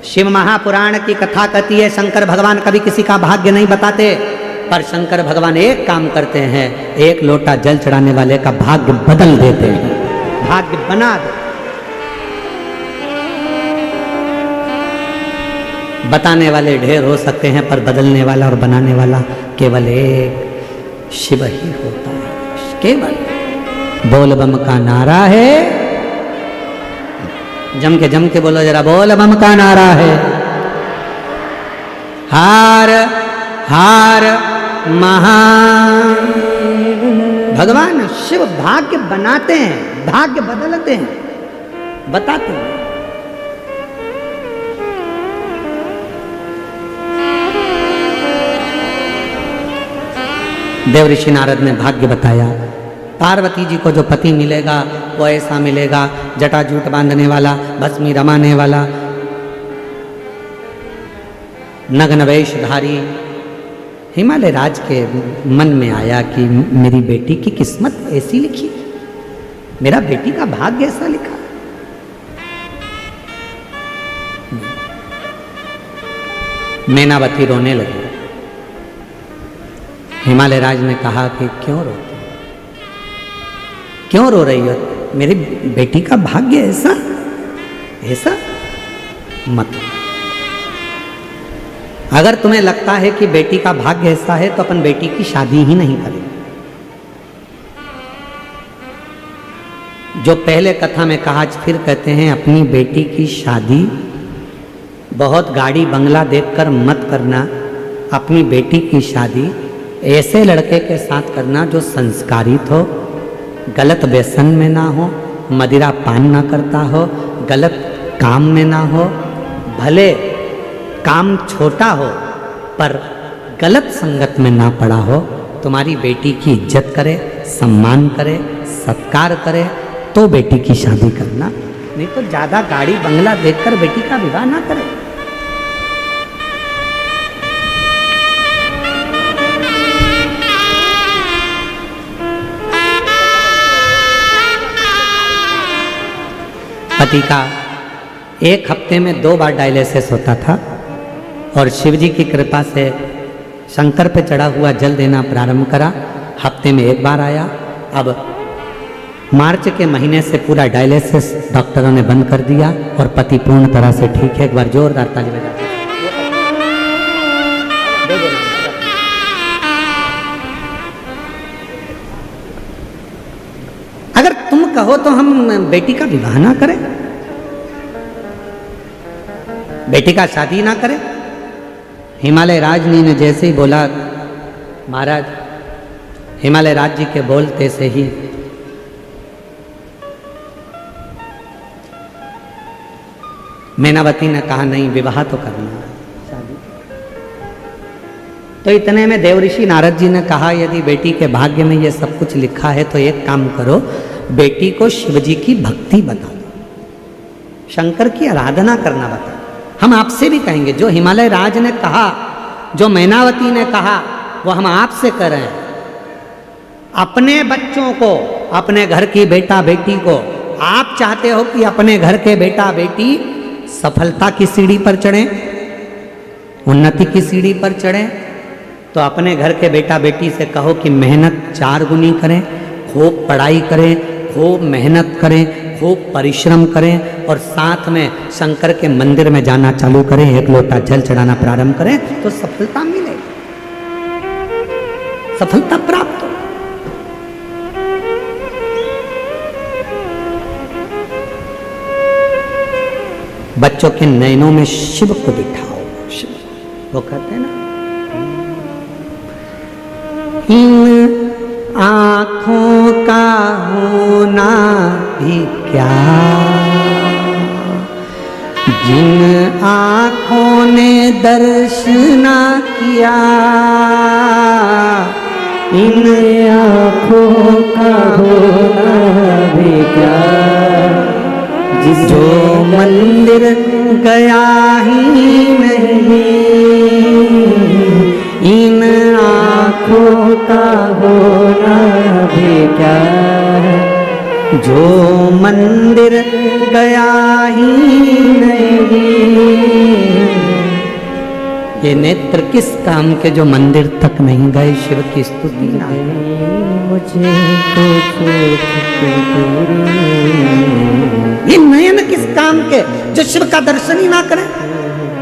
Speaker 1: शिव महापुराण की कथा कहती है, शंकर भगवान कभी किसी का भाग्य नहीं बताते, पर शंकर भगवान एक काम करते हैं, एक लोटा जल चढ़ाने वाले का भाग्य बदल देते हैं, भाग्य बना देते। बताने वाले ढेर हो सकते हैं, पर बदलने वाला और बनाने वाला केवल एक शिव ही होता है। केवल बोल बम का नारा है, जम के बोलो जरा, बोल बम का नारा है। हार हार महा भगवान शिव भाग्य बनाते हैं, भाग्य बदलते हैं, बताते हैं। देव ऋषि नारद ने भाग्य बताया। पार्वती जी को जो पति मिलेगा वो ऐसा मिलेगा, जटाजूट बांधने वाला, भस्मी रमाने वाला, नग्न वेशधारी। हिमालय राज के मन में आया कि मेरी बेटी की किस्मत ऐसी लिखी, मेरा बेटी का भाग्य ऐसा लिखा। मैनावती रोने लगी। हिमालय राज ने कहा कि क्यों रोती, क्यों रो रही हो? मेरी बेटी का भाग्य ऐसा ऐसा मत। अगर तुम्हें लगता है कि बेटी का भाग्य ऐसा है, तो अपन बेटी की शादी ही नहीं करें। जो पहले कथा में कहा, आज फिर कहते हैं, अपनी बेटी की शादी बहुत गाड़ी बंगला देखकर मत करना। अपनी बेटी की शादी ऐसे लड़के के साथ करना जो संस्कारित हो, गलत व्यसन में ना हो, मदिरा पान ना करता हो, गलत काम में ना हो। भले काम छोटा हो पर गलत संगत में ना पड़ा हो। तुम्हारी बेटी की इज्जत करे, सम्मान करे, सत्कार करे, तो बेटी की शादी करना। नहीं तो ज़्यादा गाड़ी बंगला देखकर बेटी का विवाह ना करे। पति का एक हफ्ते में 2 बार डायलिसिस होता था, और शिवजी की कृपा से शंकर पे चढ़ा हुआ जल देना प्रारंभ करा। हफ्ते में 1 बार आया। अब मार्च के महीने से पूरा डायलिसिस डॉक्टरों ने बंद कर दिया, और पति पूर्ण तरह से ठीक है। एक बार जोरदार ताली बजा दो। अगर तुम कहो तो हम बेटी का विवाह ना करें, बेटी का शादी ना करें। हिमालय राज ने जैसे ही बोला, महाराज हिमालय राज जी के बोलते से ही मैनावती ने कहा नहीं, विवाह तो करना है, शादी। तो इतने में देवऋषि नारद जी ने कहा यदि बेटी के भाग्य में ये सब कुछ लिखा है तो एक काम करो, बेटी को शिव जी की भक्ति बता दो, शंकर की आराधना करना बता। हम आपसे भी कहेंगे, जो हिमालय राज ने कहा, जो मैनावती ने कहा, वो हम आपसे कर रहे हैं। अपने बच्चों को, अपने घर की बेटा बेटी को, आप चाहते हो कि अपने घर के बेटा बेटी सफलता की सीढ़ी पर चढ़े, उन्नति की सीढ़ी पर चढ़े, तो अपने घर के बेटा बेटी से कहो कि मेहनत 4 गुनी करें, खूब पढ़ाई करें, खूब मेहनत करें, खूब परिश्रम करें और साथ में शंकर के मंदिर में जाना चालू करें, 1 लोटा जल चढ़ाना प्रारंभ करें, तो सफलता मिलेगी, सफलता प्राप्त हो। बच्चों के नयनों में शिव को बिठाओ, शिव, वो कहते हैं ना, इन आँखों का होना भी क्या, जिन आँखों ने दर्शन किया, इन आँखों का होना भी क्या, जो मंदिर गया ही नहीं, इन आँखों का होना भी क्या, जो मंदिर गया ही नहीं। ये नेत्र किस काम के जो मंदिर तक नहीं गए, शिव की स्तुति ना मुझे ये नयन किस काम के जो शिव का दर्शन ही ना करें,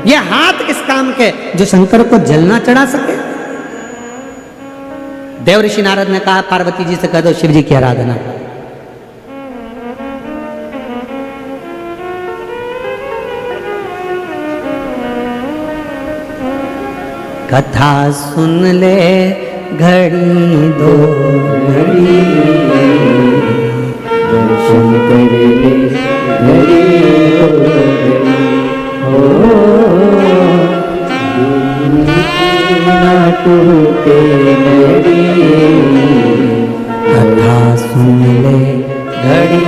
Speaker 1: ये हाथ किस काम के जो शंकर को जल ना चढ़ा सके। देवऋषि नारद ने कहा पार्वती जी से कह दो शिव जी की आराधना। कथा सुन ले घड़ी दो घड़ी, दर्शन कर ले घड़ी दो घड़ी, ना टूटे घड़ी, कथा सुन ले घड़ी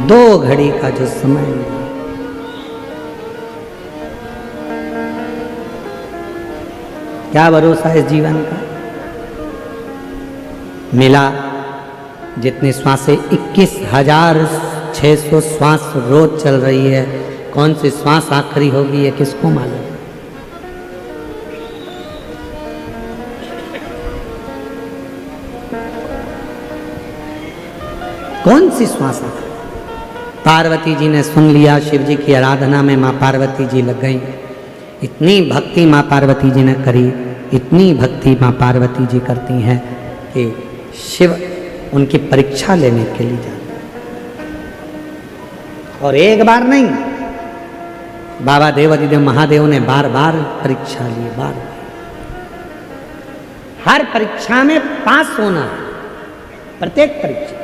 Speaker 1: दो घड़ी का जो समय है, क्या भरोसा इस जीवन का। मिला जितनी श्वासें 21,600 श्वास रोज चल रही है, कौन सी श्वास आखिरी होगी ये किसको मालूम। कौन सी श्वास आखिरी। पार्वती जी ने सुन लिया, शिव जी की आराधना में माँ पार्वती जी लग गई। इतनी भक्ति माँ पार्वती जी ने करी, इतनी भक्ति माँ पार्वती जी करती हैं कि शिव उनकी परीक्षा लेने के लिए जाते, और एक बार नहीं, बाबा देवादिदेव महादेव ने बार बार परीक्षा ली, बार बार। हर परीक्षा में पास होना है, प्रत्येक परीक्षा।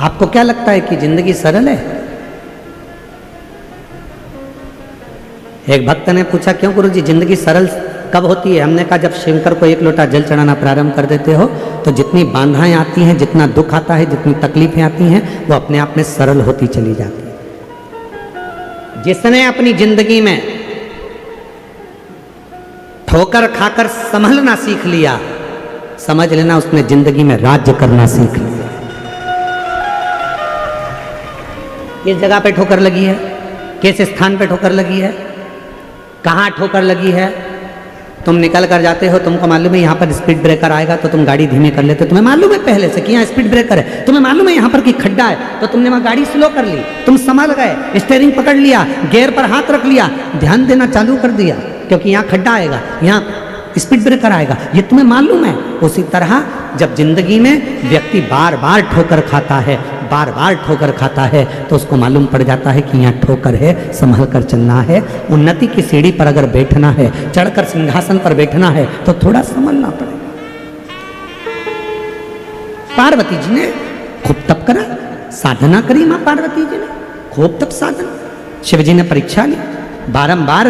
Speaker 1: आपको क्या लगता है कि जिंदगी सरल है? एक भक्त ने पूछा क्यों गुरुजी जिंदगी सरल कब होती है? हमने कहा जब शंकर को 1 लोटा जल चढ़ाना प्रारंभ कर देते हो तो जितनी बाधाएं आती हैं, जितना दुख आता है, जितनी तकलीफें आती हैं, वो अपने आप में सरल होती चली जाती है। जिसने अपनी जिंदगी में ठोकर खाकर संभलना सीख लिया, समझ लेना उसने जिंदगी में राज्य करना सीख लिया। किस जगह पे ठोकर लगी है, किस स्थान पे ठोकर लगी है, कहाँ ठोकर लगी है? तुम निकल कर जाते हो, तुमको मालूम है यहाँ पर स्पीड ब्रेकर आएगा तो तुम गाड़ी धीमे कर लेते हो, तुम्हें मालूम है पहले से कि यहाँ स्पीड ब्रेकर है, तुम्हें मालूम है यहाँ पर कि खड्डा है, तो तुमने वहाँ गाड़ी स्लो कर ली, तुम संभल गए, स्टीयरिंग पकड़ लिया, गियर पर हाथ रख लिया, ध्यान देना चालू कर दिया, क्योंकि यहाँ खड्डा आएगा, यहाँ स्पीड ब्रेकर आएगा, ये तुम्हें मालूम है। उसी तरह जब जिंदगी में व्यक्ति बार बार ठोकर खाता है, बार बार ठोकर खाता है, तो उसको मालूम पड़ जाता है कि यहाँ ठोकर है, संभल कर चलना है। उन्नति की सीढ़ी पर अगर बैठना है, चढ़कर सिंहासन पर बैठना है, तो थोड़ा संभलना पड़ेगा। पार्वती जी ने खूब तप करा, साधना करी मां पार्वती जी ने, खूब तप साधना। शिव जी ने परीक्षा ली, बारंबार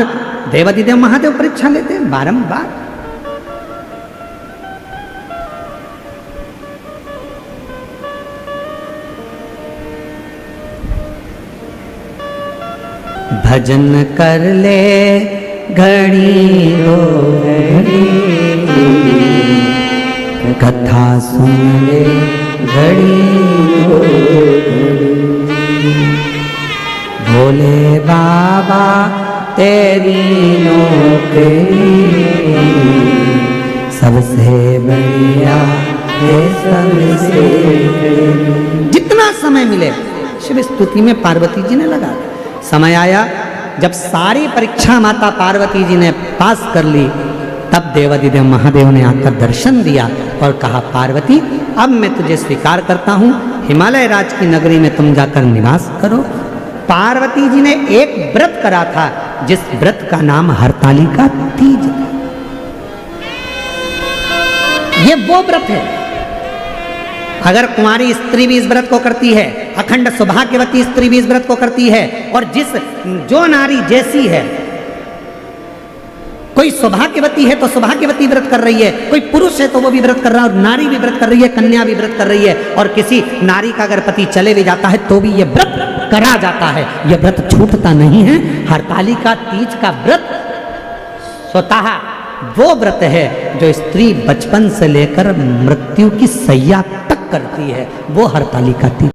Speaker 1: देवादिदेव महादेव परीक्षा लेते हैं, बारंबार। भजन कर ले घड़ी रो घड़ी, कथा सुन ले घड़ी रो घड़ी, भोले बाबा तेरी नौकरी सबसे बढ़िया है सबसे। जितना समय मिले शिव स्तुति में पार्वती जी ने लगा। समय आया जब सारी परीक्षा माता पार्वती जी ने पास कर ली, तब देवादिदेव महादेव ने आकर दर्शन दिया और कहा, पार्वती अब मैं तुझे स्वीकार करता हूँ, हिमालय राज की नगरी में तुम जाकर निवास करो। पार्वती जी ने एक व्रत करा था, जिस व्रत का नाम हरतालिका तीज था। ये वो व्रत है, अगर कुंवारी स्त्री भी इस व्रत को करती है, अखंड सौभाग्यवती स्त्री भी इस व्रत को करती है, और जो नारी जैसी है, कोई सौभाग्यवती है तो सौभाग्यवती व्रत कर रही है, कोई पुरुष है तो वो भी व्रत कर रहा है, और नारी भी व्रत कर रही है, कन्या भी व्रत कर रही है, और किसी नारी का अगर पति चले भी जाता है तो भी ये व्रत करा जाता है, ये व्रत छूटता नहीं है। हरतालिका तीज का व्रत स्वतः वो व्रत है जो स्त्री बचपन से लेकर मृत्यु की सैया तक करती है, वो हरतालिका तीज।